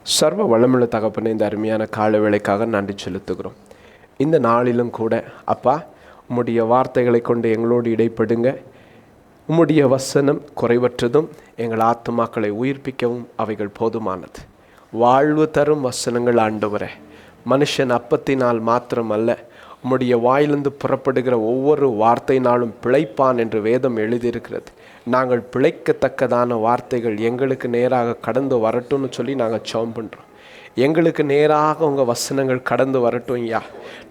சர்வ வளமுள்ள தகப்பனே, இந்த அருமையான கால வேளைக்காக நன்றி செலுத்துகிறோம். இந்த நாளிலும் கூட அப்பா, உம்முடைய வார்த்தைகளை கொண்டு எங்களோடு இடைப்படுங்க. உம்முடைய வசனம் குறைவற்றதும் எங்கள் ஆத்துமாக்களை உயிர்ப்பிக்கவும் அவைகள் போதுமானது. வாழ்வு தரும் வசனங்கள் ஆண்டவரே, மனுஷன் அப்பத்தினால் மாத்திரமல்ல, உம்முடைய வாயிலிருந்து புறப்படுகிற ஒவ்வொரு வார்த்தையினாலும் பிழைப்பான் என்று வேதம் எழுதியிருக்கிறது. நாங்கள் பிழைக்கத்தக்கதான வார்த்தைகள் எங்களுக்கு நேராக கடந்து வரட்டும்னு சொல்லி நாங்கள் ஜெபம் பண்ணுறோம். எங்களுக்கு நேராக உங்கள் வசனங்கள் கடந்து வரட்டும் ஐயா.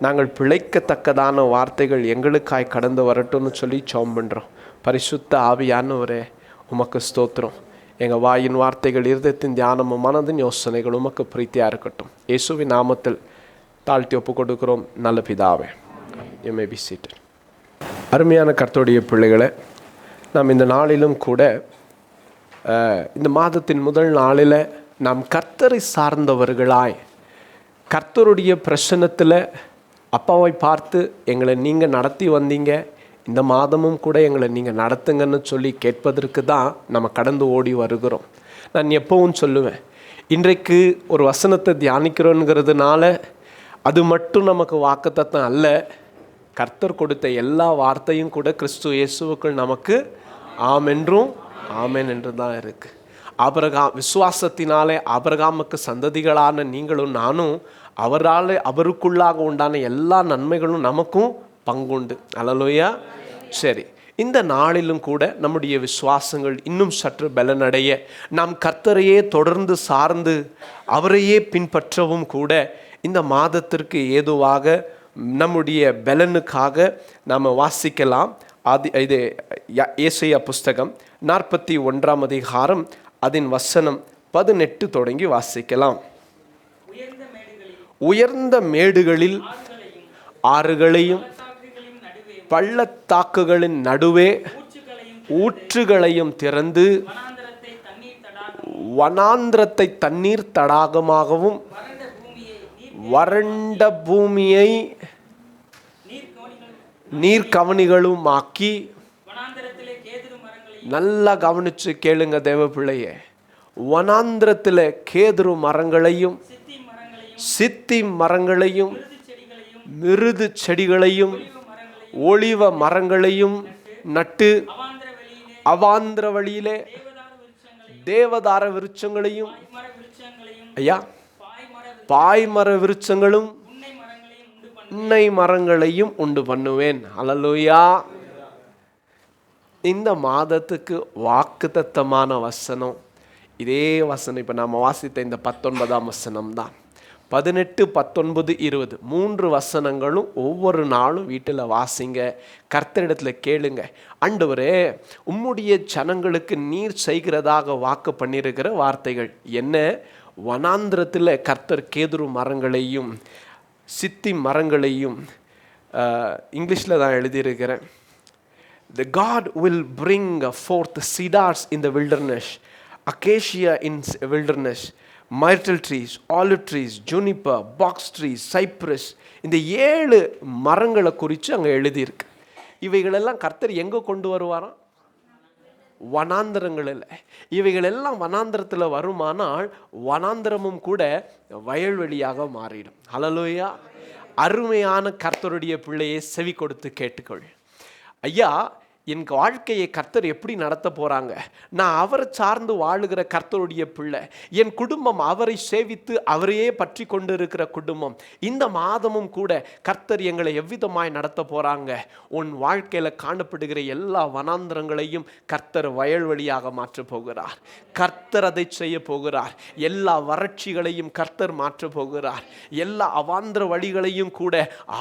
நாங்கள் பிழைக்கத்தக்கதான வார்த்தைகள் எங்களுக்காய் கடந்து வரட்டும்னு சொல்லி ஜெபம் பண்ணுறோம். பரிசுத்த ஆவியானவரே, உமக்கு ஸ்தோத்திரம். எங்கள் வாயின் வார்த்தைகள், இருதயத்தின் தியானமும் மனதின் யோசனைகள் உமக்கு பிரீத்தியாக இருக்கட்டும். இயேசுவின் நாமத்தில் தாழ்த்தி ஒப்பு கொடுக்கிறோம் நல்ல பிதாவே. You may be seated. அருமையான கர்த்தருடைய பிள்ளைகளை, நாம் இந்த நாளிலும் கூட இந்த மாதத்தின் முதல் நாளில் நாம் கர்த்தரை சார்ந்தவர்களாய், கர்த்தருடைய பிரசன்னத்தில் அப்பாவை பார்த்து எங்களை நீங்கள் நடத்தி வந்தீங்க, இந்த மாதமும் கூட எங்களை நீங்கள் நடத்துங்கன்னு சொல்லி கேட்பதற்கு தான் நம்ம கடந்து ஓடி வருகிறோம். நான் எப்பவும் சொல்லுவேன், இன்றைக்கு ஒரு வசனத்தை தியானிக்கிறோங்கிறதுனால அது மட்டும் நமக்கு வாக்குத்தத்தம் அல்ல. கர்த்தர் கொடுத்த எல்லா வார்த்தையும் கூட கிறிஸ்து இயேசுவுக்குள் நமக்கு ஆமென்றும் ஆமென் என்று தான் இருக்குது. விசுவாசத்தினாலே ஆபிரகாமுக்கு சந்ததிகளான நீங்களும் நானும் அவருக்குள்ளாக உண்டான எல்லா நன்மைகளும் நமக்கும் பங்குண்டு. அல்லேலூயா. சரி, இந்த நாளிலும் கூட நம்முடைய விசுவாசங்கள் இன்னும் சற்று பலனடைய, நாம் கர்த்தரையே தொடர்ந்து சார்ந்து அவரையே பின்பற்றவும் கூட இந்த மாதத்திற்கு ஏதுவாக நம்முடைய பலனுக்காக நாம் வாசிக்கலாம். இது ஏசாயா புஸ்தகம் 41ஆம் அதிகாரம் அதன் வசனம் 18 தொடங்கி வாசிக்கலாம். உயர்ந்த மேடுகளில் ஆறுகளையும் பள்ளத்தாக்குகளின் நடுவே ஊற்றுகளையும் திறந்து வனாந்திரத்தை தண்ணீர் தடாகமாகவும் வறண்ட பூமியை நீர்க்கவனிகளும் ஆக்கி. நல்லா கவனிச்சு கேளுங்க தேவ பிள்ளையே. வனாந்திரத்தில் கேதுரு மரங்களையும் சித்தி மரங்களையும் மிருது செடிகளையும் ஒளிவ மரங்களையும் நட்டு, அவாந்திர வழியிலே தேவதார விருட்சங்களையும், ஐயா, பாய்மர விருட்சங்களும் உன்னை மரங்களையும் உண்டு பண்ணுவேன். அல்லேலூயா. இந்த மாதத்துக்கு வாக்குத்தத்தமான வசனம் இதே வசனம். இப்போ நாம் வாசித்த இந்த 19ஆம் வசனம் தான். 18, 19, 20 3 வசனங்களும் ஒவ்வொரு நாளும் வீட்டில் வாசிங்க, கர்த்தரிடத்தில் கேளுங்க. ஆண்டவரே, உம்முடைய ஜனங்களுக்கு நீர் செய்கிறதாக வாக்கு பண்ணியிருக்கிற வார்த்தைகள் என்ன? வனாந்திரத்தில் கர்த்தர் கேதுரு மரங்களையும் சித்தி மரங்களையும், இங்கிலீஷில் தான் எழுதியிருக்கிறேன், The God will bring forth cedars in the wilderness, acacia in wilderness, myrtle trees, olive trees, juniper, box trees, cypress. இந்த 7 மரங்களை குறித்து அங்கே எழுதியிருக்கு. இவைகளெல்லாம் கர்த்தர் எங்கே கொண்டு வருவாராம்? வனாந்திரங்களில். இவைகளெல்லாம் வனாந்திரத்தில் வருமானால் வனாந்திரமும் கூட வயல்வெளியாக மாறிடும். அல்லேலூயா. அருமையான கர்த்தருடைய பிள்ளையை செவி கொடுத்து கேட்டுக்கொள். ஐயா, என் வாழ்க்கையை கர்த்தர் எப்படி நடத்த போகிறாங்க? நான் அவரை சார்ந்து வாழுகிற கர்த்தருடைய பிள்ளை. என் குடும்பம் அவரை சேவித்து அவரையே பற்றி கொண்டு இருக்கிற குடும்பம். இந்த மாதமும் கூட கர்த்தர் எங்களை எவ்விதமாய் நடத்த போகிறாங்க? உன் வாழ்க்கையில் காணப்படுகிற எல்லா வனாந்திரங்களையும் கர்த்தர் வயல்வெளியாக மாற்ற போகிறார். கர்த்தர் அதை செய்ய போகிறார். எல்லா வறட்சிகளையும் கர்த்தர் மாற்ற போகிறார். எல்லா அவாந்திர வழிகளையும் கூட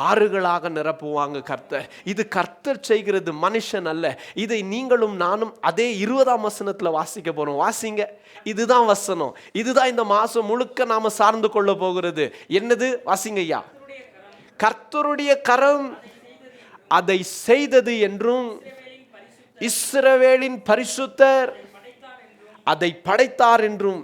ஆறுகளாக நிரப்புவாங்க கர்த்தர். இது கர்த்தர் செய்கிறது, மனுஷன் அல்ல. இதை நீங்களும் நானும் அதே 20ஆம் வசனத்தில் வாசிக்க போறோம். வாசிங்க. இதுதான் வசனம். இதுதான் இந்த மாசம் முழுக்க நாம சார்ந்து கொள்ள போகிறது. என்னது? வாசிங்க ஐயா. கர்த்தருடைய கரம் அதை செய்தது என்றும் இஸ்ரவேலின் பரிசுத்தர் அதை படைத்தார் என்றும்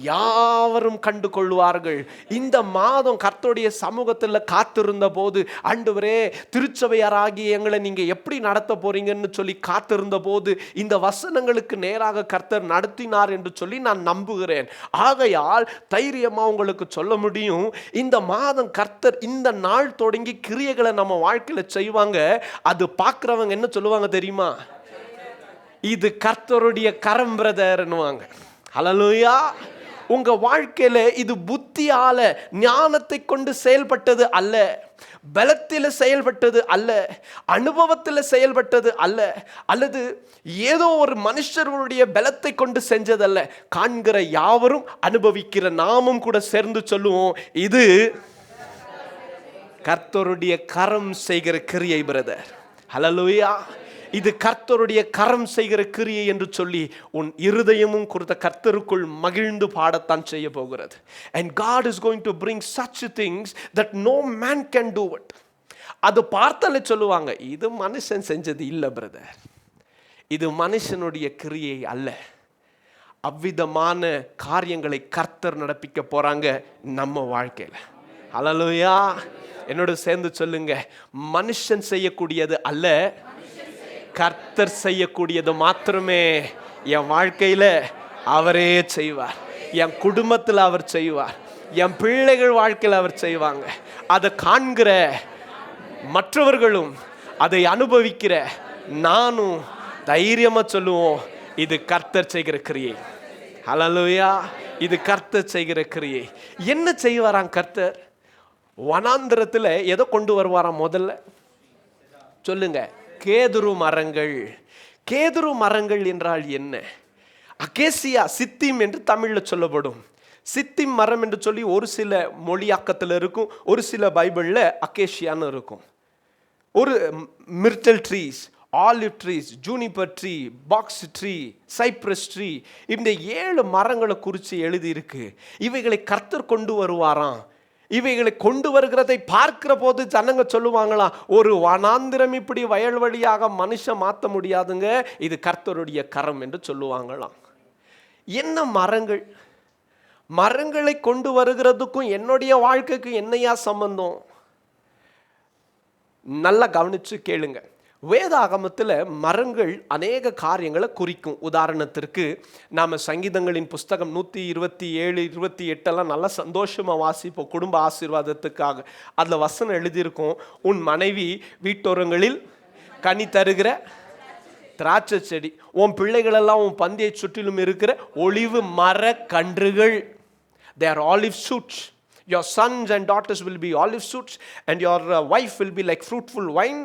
யாவரும் கண்டு கொள்வார்கள். இந்த மாதம் கர்த்தருடைய சமூகத்தில் காத்திருந்த போது, ஆண்டவரே திருச்சபையாராகி எங்களை நீங்க எப்படி நடத்த போறீங்கன்னு சொல்லி காத்திருந்த போது இந்த வசனங்களுக்கு நேராக கர்த்தர் நடத்தினார் என்று சொல்லி நான் நம்புகிறேன். ஆகையால் தைரியமா உங்களுக்கு சொல்ல முடியும், இந்த மாதம் கர்த்தர் இந்த நாள் தொடங்கி கிரியைகளை நம்ம வாழ்க்கையில செய்வாங்க. அது பார்க்கிறவங்க என்ன சொல்லுவாங்க தெரியுமா? இது கர்த்தருடைய கரம் பிரதர்னுவாங்க. ஹல்லேலூயா. உங்க வாழ்க்கையில இது புத்தியால ஞானத்தை கொண்டு செயல்பட்டது அல்ல, பலத்தில் செயல்பட்டது அல்ல, அனுபவத்தில் செயல்பட்டது அல்ல, அல்லது ஏதோ ஒரு மனுஷருடைய பலத்தை கொண்டு செஞ்சதல்ல. காண்கிற யாவரும் அனுபவிக்கிற நாமும் கூட சேர்ந்து சொல்லுவோம், இது கர்த்தருடைய கரம் செய்கிற கிரியை பிரதர். ஹல்லேலூயா. இது கர்த்தருடைய கரம் செய்கிற கிரியை என்று சொல்லி உன் இருதயமும் கொடுத்த கர்த்தருக்குள் மகிழ்ந்து பாடத்தான் செய்ய போகிறது. And God is going to bring such things that no man can do it. அது பார்த்தாலே சொல்லுவாங்க, இது மனுஷன் செஞ்சது இல்லை பிரதர், இது மனுஷனுடைய கிரியை அல்ல. அவ்விதமான காரியங்களை கர்த்தர் நடப்பிக்க போறாங்க நம்ம வாழ்க்கையில. ஹல்லேலூயா. என்னோட சேர்ந்து சொல்லுங்க, மனுஷன் செய்யக்கூடியது அல்ல, கர்த்தர் செய்யக்கூடியது மாத்திரமே என் வாழ்க்கையில அவரே செய்வார். என் குடும்பத்தில் அவர் செய்வார், என் பிள்ளைகள் வாழ்க்கையில் அவர் செய்வாங்க. அதை காண்கிற மற்றவர்களும் அதை அனுபவிக்கிற நானும் தைரியமா சொல்லுவோம், இது கர்த்தர் செய்கிற கிரியை. ஹல்லேலூயா. இது கர்த்தர் செய்கிற கிரியை. என்ன செய்வாராம் கர்த்தர்? வனாந்திரத்தில் எதை கொண்டு வருவாராம்? முதல்ல சொல்லுங்க. கேதுரு மரங்கள். கேதுரு மரங்கள் என்றால் என்ன? அகேசியா, சித்திம் என்று தமிழில் சொல்லப்படும். சித்திம் மரம் என்று சொல்லி ஒரு சில மொழியாக்கத்தில் இருக்கும், ஒரு சில பைபிளில் அகேசியான்னு இருக்கும். ஒரு myrtle trees, olive trees, juniper tree, box tree, cypress tree, இந்த 7 மரங்களை குறித்து எழுதியிருக்கு. இவைகளை கர்த்தர் கொண்டு வருவாராம். இவைகளை கொண்டு வருகிறதை பார்க்கிற போது ஜனங்க சொல்லுவாங்களாம், ஒரு வனாந்திரம் இப்படி வயல் வழியாக மனுஷன் மாற்ற முடியாதுங்க, இது கர்த்தருடைய கரம் என்று சொல்லுவாங்களாம். என்ன மரங்கள்? மரங்களை கொண்டு வருகிறதுக்கும் என்னுடைய வாழ்க்கைக்கு என்னையா சம்பந்தம்? நல்லா கவனிச்சு கேளுங்க. வேதாகமத்தில் மரங்கள் அநேக காரியங்களை குறிக்கும். உதாரணத்திற்கு நாம் சங்கீதங்களின் புஸ்தகம் 127, 28 நல்லா சந்தோஷமாக வாசிப்போம் குடும்ப ஆசீர்வாதத்துக்காக. அதில் வசனம் எழுதியிருக்கும், உன் மனைவி வீட்டோரங்களில் கனி தருகிற திராட்சை செடி, உன் பிள்ளைகளெல்லாம் உன் பந்தியை சுற்றிலும் இருக்கிற ஒலிவு மர கன்றுகள். They are olive shoots. Your sons and daughters will be olive shoots and your wife will be like fruitful vine.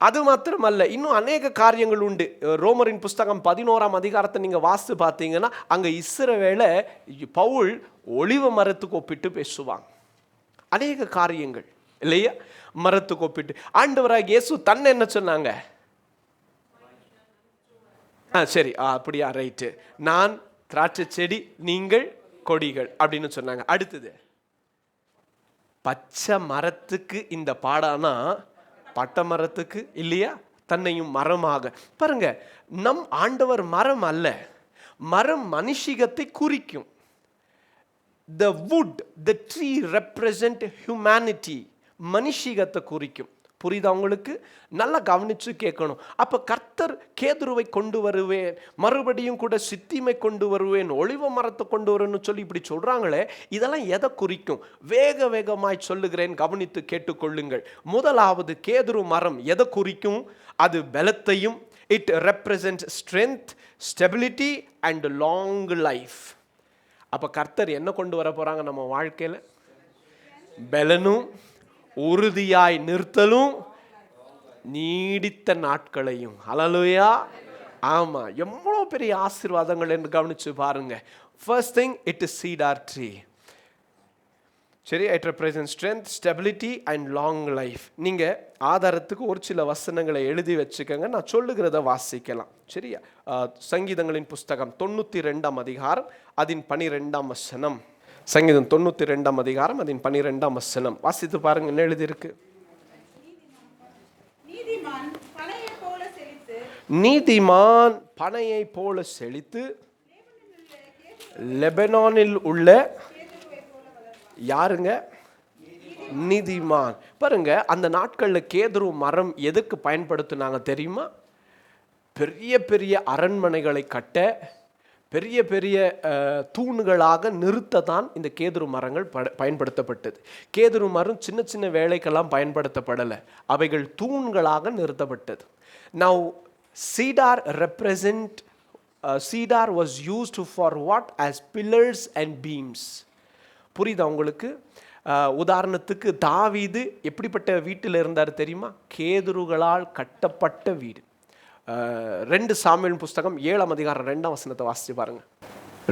அது மாத்திரமல்ல, இன்னும் அநேக காரியங்கள் உண்டு. ரோமரின் புஸ்தகம் 11ஆம் அதிகாரத்தை நீங்கள் வாசித்து பார்த்தீங்கன்னா அங்கே இஸ்ரவேலை பவுல் ஒலிவ மரத்துக்கு ஒப்பிட்டு பேசுவாங்க. அநேக காரியங்கள் இல்லையா, மரத்துக்கு ஒப்பிட்டு. ஆண்டவராக இயேசு தன்னை என்ன சொன்னாங்க? சரி, அப்படியா, ரைட்டு, நான் திராட்சை செடி, நீங்கள் கொடிகள் அப்படின்னு சொன்னாங்க. அடுத்தது, பச்சை மரத்துக்கு இந்த பாடானா பட்ட மரத்துக்கு இல்லையா, தன்னையும் மரமாக பாருங்க. நம் ஆண்டவர் மரம் அல்ல, மரம் மனுஷிகத்தை குறிக்கும். The wood, the tree represent humanity. மனுஷிகத்தை குறிக்கும். புரியுதா உங்களுக்கு? நல்லா கவனிச்சு கேட்கணும். அப்போ கர்த்தர் கேதுருவை கொண்டு வருவேன், மறுபடியும் கூட சித்திமை கொண்டு வருவேன், ஒலிவ மரத்தை கொண்டு வருவேன்னு சொல்லி இப்படி சொல்கிறாங்களே, இதெல்லாம் எதை குறிக்கும்? வேகமாய் சொல்லுகிறேன், கவனித்து கேட்டுக்கொள்ளுங்கள். முதலாவது, கேதுரு மரம் எதை குறிக்கும்? அது பலத்தையும், it represent strength, stability and long life. அப்போ கர்த்தர் என்ன கொண்டு வர போகிறாங்க நம்ம வாழ்க்கையில்? பலனும், உறுதியாய் நிறுத்தலும், நீடித்த நாட்களையும். ஹல்லேலூயா. ஆமா, எவ்வளோ பெரிய ஆசீர்வாதங்கள் என்று கவனிச்சு பாருங்க. First thing, it is cedar tree. சரி, it represent strength, stability and long life. நீங்க ஆதாரத்துக்கு ஒரு சில வசனங்களை எழுதி வச்சுக்கோங்க, நான் சொல்லுகிறத வாசிக்கலாம். சரியா? சங்கீதங்களின் புஸ்தகம் 92ஆம் அதிகாரம் அதன் 12ஆம் வசனம். சங்கீதம் 92ஆம் அதிகாரம் அதன் 12ஆம் வசனம் வாசித்து பாருங்க, என்ன எழுதியிருக்கு? நீதிமான் பனையை போல செழித்து லெபனானில் உள்ள யாருங்க? நீதிமான். பாருங்க, அந்த நாட்களில் கேதுரு மரம் எதுக்கு பயன்படுத்தினாங்க தெரியுமா? பெரிய பெரிய அரண்மனைகளை கட்ட, பெரிய பெரிய தூண்களாக நிறுத்தத்தான் இந்த கேதுரு மரங்கள் பயன்படுத்தப்பட்டது. கேதுரு மரம் சின்ன சின்ன வேலைக்கெல்லாம் பயன்படுத்தப்படலை, அவைகள் தூண்களாக நிறுத்தப்பட்டது. Now cedar represent cedar was used for what? As pillars and beams. புரியுதா உங்களுக்கு? உதாரணத்துக்கு தாவீது எப்படிப்பட்ட வீட்டில் இருந்தார் தெரியுமா? கேதுருகளால் கட்டப்பட்ட வீடு. 2 சாமுவேல் புஸ்தகம் 7ஆம் அதிகாரம் 2ஆம் வசனத்தை வாசிச்சு பாருங்க.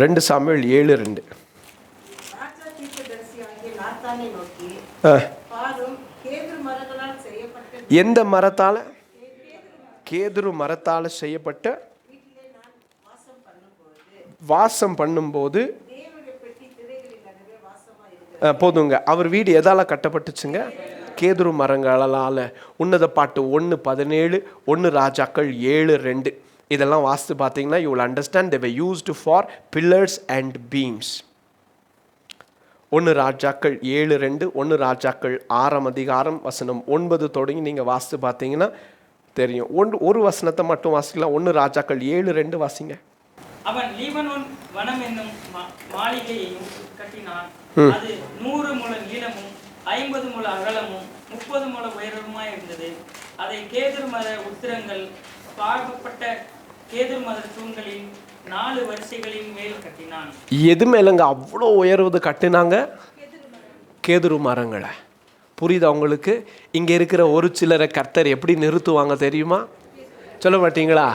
2 சாமுவேல் 7:2. எந்த மரத்தால? கேதுரு மரத்தால செய்யப்பட்ட வாசம் பண்ணும்போது போதுங்க. அவர் வீடு எதால கட்டப்பட்டுச்சுங்க? கேதுரு மரங்களால். உன்னத பாட்டு 1:17, 1 ராஜாக்கள் 7:2 இதெல்லாம் வாசித்து பார்த்தீங்கன்னா you will understand they were used for pillars and beams. 1 ராஜாக்கள் 7:2, 1 ராஜாக்கள் 6ஆம் அதிகாரம் வசனம் 9 தொடங்கி நீங்கள் வாசித்து பார்த்தீங்கன்னா தெரியும். ஒரு வசனத்தை மட்டும் வாசிக்கலாம். 1 ராஜாக்கள் 7:2 வாசிங்க. அவன் லீபனோன் வனம் என்னும் மாளிகையையும் கட்டினான். அது 100 முழ நீளமும் 50 முழ அகலமும் 30 முழ உயரமுமாய் இருந்தது. அதை கேதுரு மர உத்திரங்கள் பாகப்பட்ட கேதுரு மர தூண்களின் 4 வரிசைகளின் மேல் கட்டினான். எது மேலங்க அவ்வளோ உயர்வது கட்டினாங்க? கேதுரு மரங்களை. புரியுதா உங்களுக்கு? இங்கே இருக்கிற ஒரு சிலரை கர்த்தர் எப்படி நிறுத்துவாங்க தெரியுமா? சொல்ல மாட்டீங்களா?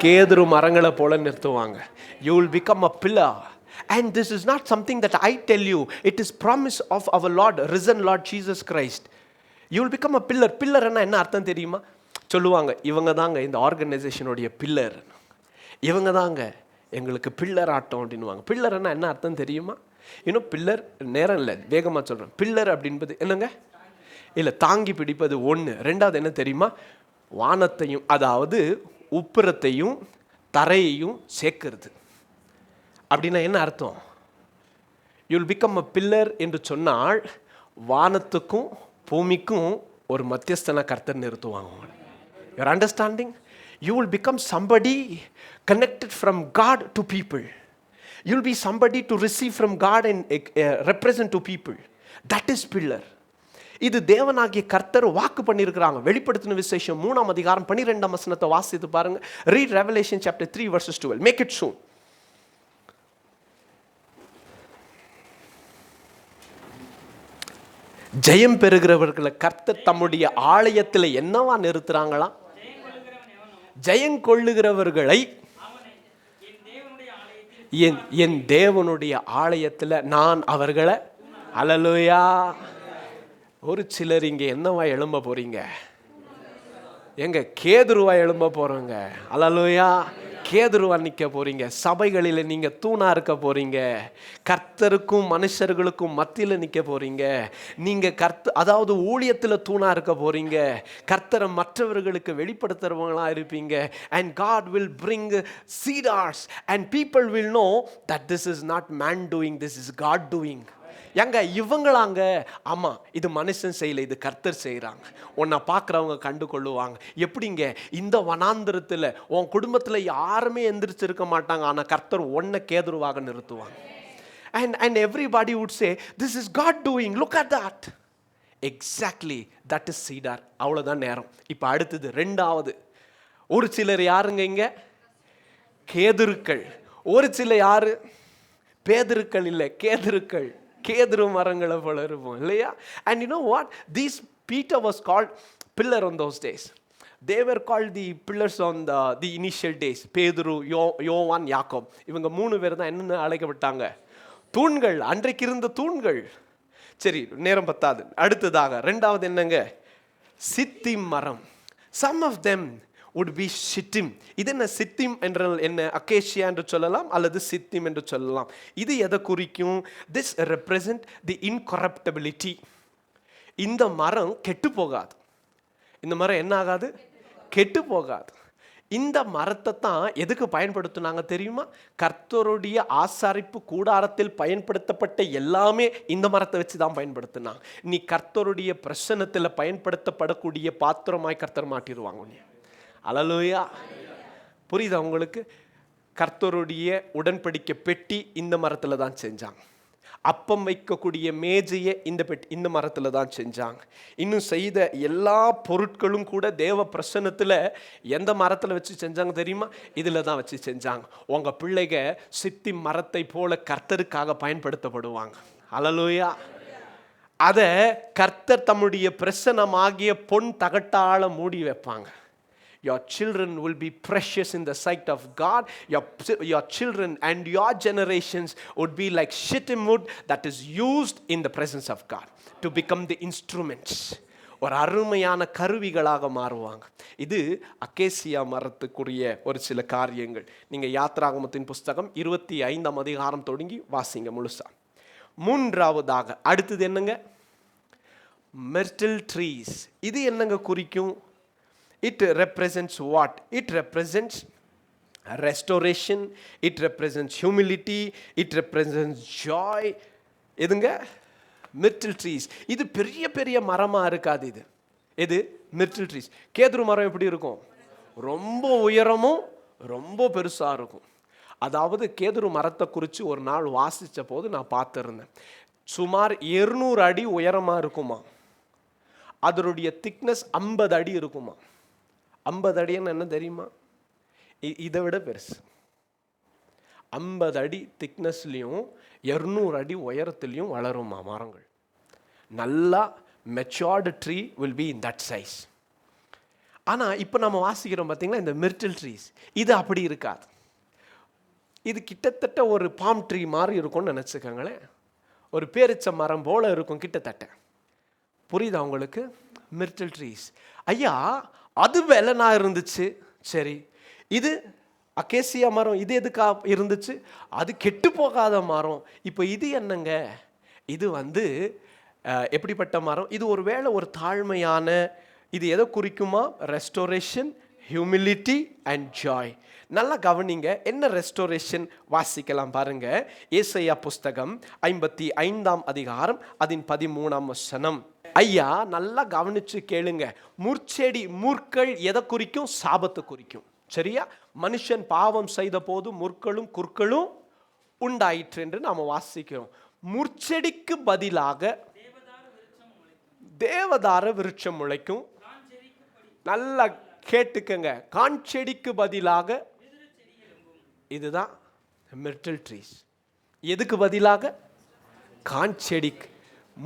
கேதுரு மரங்களை போல நிறுத்துவாங்க. You will become a pillar. And this is not something that I tell you. It is promise of our Lord, risen Lord Jesus Christ. You will become a pillar. Pillar என்ன அர்த்தம் தெரியுமா? சொல்லுவாங்க, இவங்க தாங்க இந்த ஆர்கனைசேஷனுடைய பில்லர், இவங்க தாங்க எங்களுக்கு பில்லர் ஆட்டம் அப்படின்வாங்க. பில்லர் என்ன அர்த்தம் தெரியுமா? இன்னும் பில்லர் நேரம் இல்லை, வேகமாக சொல்கிறேன். பில்லர் அப்படின்பது என்னங்க? இல்லை, தாங்கி பிடிப்பது ஒன்று. 2வது என்ன தெரியுமா? வானத்தையும், அதாவது உப்புரத்தையும் தரையையும் சேர்க்கிறது. அப்படின்னா என்ன அர்த்தம்? யூல் பிகம் அ பில்லர் என்று சொன்னால் வானத்துக்கும் பூமிக்கும் ஒரு மத்தியஸ்தன கர்த்தர் நிறுத்துவாங்க. You're understanding? You will become somebody connected from God to people. You will be somebody to receive from God and represent to people. That is pillar. இது தேவனாகிய கர்த்தர் வாக்கு பண்ணியிருக்கிறாங்க. வெளிப்படுத்தின விசேஷம் 3ஆம் அதிகாரம் 12ஆம் வசனத்தை வாசித்து பாருங்க. Read Revelation chapter 3 verses 12. Make it soon. ஜெயம் பெறுகிறவர்களை கர்த்தர் தம்முடைய ஆலயத்தில் என்னவா நிறுத்துறாங்களாம்? ஜெயம் கொள்ளுகிறவர்களை என் தேவனுடைய ஆலயத்தில் நான் அவர்களை. அல்லேலூயா. ஒரு சிலர் இங்கே என்னவா எழும்ப போறீங்க? எங்க கேதுருவா எழும்ப போறோங்க. அல்லேலூயா. கேதுருவா நிற்க போறீங்க. சபைகளில் நீங்க தூணா இருக்க போறீங்க. கர்த்தருக்கும் மனுஷர்களுக்கும் மத்தியில் நிற்க போறீங்க. நீங்க அதாவது ஊழியத்தில் தூணா இருக்க போறீங்க. கர்த்தரை மற்றவர்களுக்கு வெளிப்படுத்துறவங்களா இருப்பீங்க. And God will bring cedars and people will know that this is not man doing, this is God doing. எங்க இவங்களாங்க? ஆமா, இது மனுஷன் செய்யல, இது கர்த்தர் செய்யறாங்க. உன்னை பார்க்குறவங்க கண்டு கொள்ளுவாங்க. எப்படிங்க? இந்த வனாந்திரத்தில் உன் குடும்பத்தில் யாருமே எந்திரிச்சிருக்க மாட்டாங்க, ஆனால் கர்த்தர் ஒன்றை கேதுருவாக நிறுத்துவாங்க. And everybody would say, this is God doing, look at that. Exactly, that is cedar. அவ்வளோதான் நேரம். இப்போ அடுத்தது 2வது. ஒரு சிலர் யாருங்க இங்க? கேதுருக்கள். ஒரு சில யாரு? பேதுருக்கள் இல்லை, கேதுருக்கள். கேதுரு மரங்களை போல இருப்போம் இல்லையா? And you know what? Peter was called pillar on those days. They were called the pillars on the initial days. பேதுரு, யோவான், யாக்கோப், இவங்க 3 பேர் தான் என்னென்ன அழைக்கப்பட்டாங்க? தூண்கள். அன்றைக்கு இருந்த தூண்கள். சரி, நேரம் பத்தாது. அடுத்ததாக 2வது என்னங்க? சித்திம் மரம். Some of them would be சித்திம். இது என்ன சித்திம் என்றால் என்ன? அகேஷியா என்று சொல்லலாம் அல்லது சித்திம் என்று சொல்லலாம். இது எதை குறிக்கும்? This represent the incorruptibility. இந்த மரம் கெட்டு போகாது. இந்த மரம் என்ன ஆகாது? கெட்டு போகாது. இந்த மரத்தை தான் எதுக்கு பயன்படுத்தினாங்க தெரியுமா? கர்த்தருடைய ஆசாரிப்பு கூடாரத்தில் பயன்படுத்தப்பட்ட எல்லாமே இந்த மரத்தை வச்சு தான் பயன்படுத்தினாங்க. நீ கர்த்தருடைய பிரசன்னத்தில் பயன்படுத்தப்படக்கூடிய பாத்திரமாய் கர்த்தர் மாட்டிடுவாங்க. அல்லேலூயா. புரியுதா உங்களுக்கு? கர்த்தருடைய உடன்படிக்கை பெட்டி இந்த மரத்தில் தான் செஞ்சாங்க. அப்பம் வைக்கக்கூடிய மேஜையை இந்த மரத்தில் தான் செஞ்சாங்க. இன்னும் செய்த எல்லா பொருட்களும் கூட தேவ பிரசன்னத்தில் எந்த மரத்தில் வச்சு செஞ்சாங்க தெரியுமா? இதில் தான் வச்சு செஞ்சாங்க. உங்கள் பிள்ளைங்க சித்தி மரத்தை போல கர்த்தருக்காக பயன்படுத்தப்படுவாங்க. அல்லேலூயா. அதை கர்த்தர் தம்முடைய பிரசன்னமாகிய பொன் தகட்டால மூடி வைப்பாங்க. Your children will be precious in the sight of God. Your children and your generations would be like shittim wood that is used in the presence of God to become the instruments. ஒரு அருமையான கருவிகளாக மாறுவாங்க. இது acacia மரத்துக்குரிய ஒரு சில காரியங்கள். நீங்கள் யாத்ராகமத்தின் புஸ்தகம் 25ஆம் அதிகாரம் தொடங்கி வாசிங்க முழுசா. மூன்றாவதாக அடுத்தது என்னங்க? மெர்டில் ட்ரீஸ். இது என்னங்க குறிக்கும்? It represents what? It represents restoration, it represents humility, it represents joy. எதுங்க? மிர்டில் ட்ரீஸ். இது பெரிய பெரிய மரமாக இருக்காது. இது மிர்டில் ட்ரீஸ். கேதுரு மரம் எப்படி இருக்கும்? ரொம்ப உயரமும் ரொம்ப பெருசாக இருக்கும். அதாவது கேதுரு மரத்தை குறித்து ஒரு நாள் வாசித்த போது நான் பார்த்துருந்தேன். சுமார் 200 அடி உயரமாக இருக்குமா. அதனுடைய திக்னஸ் 50 அடி இருக்குமா. 50 அடின்னு என்ன தெரியுமா? இதை விட பெருசு. 50 அடி திக்னஸ்லையும் 200 அடி உயரத்துலையும் வளருமா மரங்கள். நல்லா matured tree will be in that size. ஆனால் இப்போ நம்ம வாசிக்கிறோம் பார்த்தீங்களா இந்த மிர்டில் ட்ரீஸ். இது அப்படி இருக்காது. இது கிட்டத்தட்ட ஒரு பாம் ட்ரீ மாதிரி இருக்கும்னு நினச்சிக்கோங்களேன். ஒரு பேரிச்ச மரம் போல் இருக்கும் கிட்டத்தட்ட. புரியுதா உங்களுக்கு? மிர்டில் ட்ரீஸ். ஐயா, அது வெள்ளனா இருந்துச்சு. சரி, இது அகேசியா மரம், இது எதுக்கா இருந்துச்சு? அது கெட்டு போகாத மரம். இப்போ இது என்னங்க? இது எப்படிப்பட்ட மரம்? இது ஒரு வேளை ஒரு தாழ்மையான, இது எதை குறிக்குமா? Restoration, humility and joy. நல்லா கவனிங்க. என்ன ரெஸ்டோரேஷன் வாசிக்கலாம் பாருங்க. ஏசாயா புஸ்தகம் 55ஆம் அதிகாரம் அதன் 13ஆம் வசனம். ஐயா, நல்லா கவனிச்சு கேளுங்க. முற்செடி, முற்கள் எதை குறிக்கும்? சாபத்தை குறிக்கும். சரியா? மனுஷன் பாவம் செய்த போது முற்களும் குற்களும் உண்டாயிற்று என்று நாம வாசிக்கிறோம். முற்செடிக்கு பதிலாக தேவதார விருட்சம் முளைக்கும். நல்லா கேட்டுக்கங்க. காஞ்செடிக்கு பதிலாக இதுதான் மிர்டில் ட்ரீஸ். எதுக்கு பதிலாக? காஞ்செடிக்கு.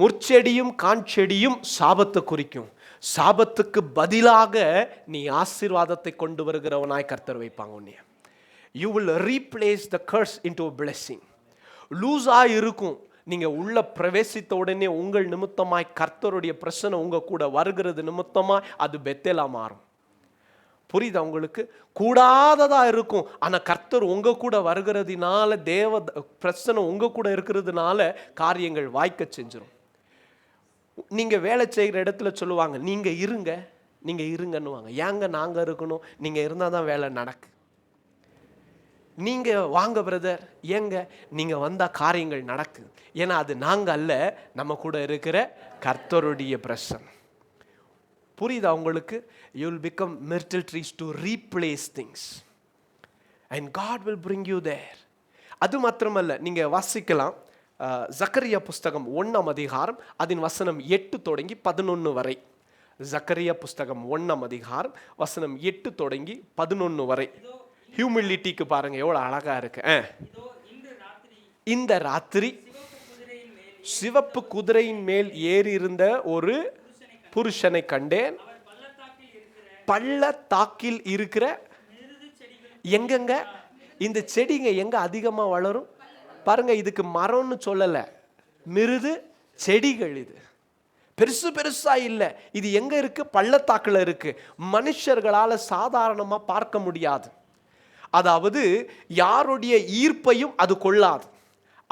முற்செடியும் காஞ்செடியும் சாபத்தை குறிக்கும். சாபத்துக்கு பதிலாக நீ ஆசீர்வாதத்தை கொண்டு வருகிறவனாய் கர்த்தர் வைப்பாங்க உன்னைய. You will replace the curse into a blessing. லூஸாக இருக்கும். நீங்கள் உள்ள பிரவேசித்த உடனே உங்கள் நிமித்தமாய் கர்த்தருடைய பிரச்சனை உங்கள் கூட வருகிறது நிமித்தமாய் அது பெத்தேலா மாறும். புரியுதா உங்களுக்கு? கூடாததாக இருக்கும். ஆனால் கர்த்தர் உங்கள் கூட வருகிறதுனால, தேவ பிரச்சனை உங்கள் கூட இருக்கிறதுனால காரியங்கள் வாய்க்க செஞ்சிடும். நீங்கள் வேலை செய்கிற இடத்துல சொல்லுவாங்க, நீங்கள் இருங்கன்னுவாங்க. ஏங்க நாங்கள் இருக்கணும்? நீங்கள் இருந்தால் தான் வேலை நடக்கு. நீங்கள் வாங்க பிரதர், ஏங்க நீங்கள் வந்தால் காரியங்கள் நடக்கு. ஏன்னா அது நாங்கள் அல்ல, நம்ம கூட இருக்கிற கர்த்தருடைய பிரசன்னம். புரியுதா உங்களுக்கு? You will become myrtle trees to replace things and God will bring you there. அது மாத்திரமல்ல, நீங்கள் வாசிக்கலாம் ஜக்கரியா புஸ்தகம் 1ஆம் அதிகாரம் அதன் வசனம் 8 தொடங்கி 11 வரை. ஜக்கரியா புஸ்தகம் 1ஆம் அதிகாரம் வசனம் 8 தொடங்கி 11 வரை. ஹியூமிலிட்டிக்கு பாருங்க எவ்வளோ அழகா இருக்கு. இந்த ராத்திரி சிவப்பு குதிரையின் மேல் ஏறி இருந்த ஒரு புருஷனை கண்டேன். பள்ளத்தாக்கில் இருக்கிற எங்கெங்க இந்த செடிங்க எங்க அதிகமா வளரும் பாருங்க. இதுக்கு மரம்னு சொல்லல, மிருது செடிகள். இது பெருசு பெருசா இல்லை. இது எங்க இருக்கு? பள்ளத்தாக்குல இருக்கு. மனுஷர்களால சாதாரணமா பார்க்க முடியாது. அதாவது யாருடைய ஈர்ப்பையும் அது கொள்ளாது.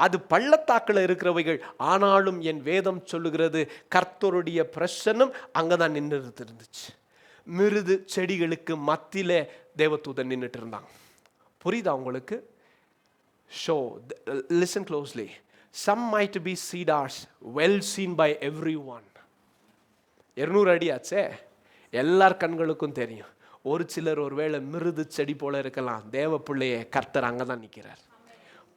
அது பள்ளத்தாக்கில் இருக்கிறவைகள். ஆனாலும் என் வேதம் சொல்லுகிறது கர்த்தருடைய பிரசன்னம் அங்கதான் நின்று இருந்துச்சு. மிருது செடிகளுக்கு மத்தியில தேவதூதன் நின்றுட்டு இருந்தாங்க. புரியுதா உங்களுக்கு? Show listen closely. Some might be cedars well seen by everyone. 200 அடி ஆச்சே, எல்லார் கண்களுக்கும் தெரியும். ஒரு சிலர் ஒருவேளை மிருது செடி போல இருக்கலாம். தேவ பிள்ளையே, கர்த்தர் அங்கே தான் நிற்கிறார்.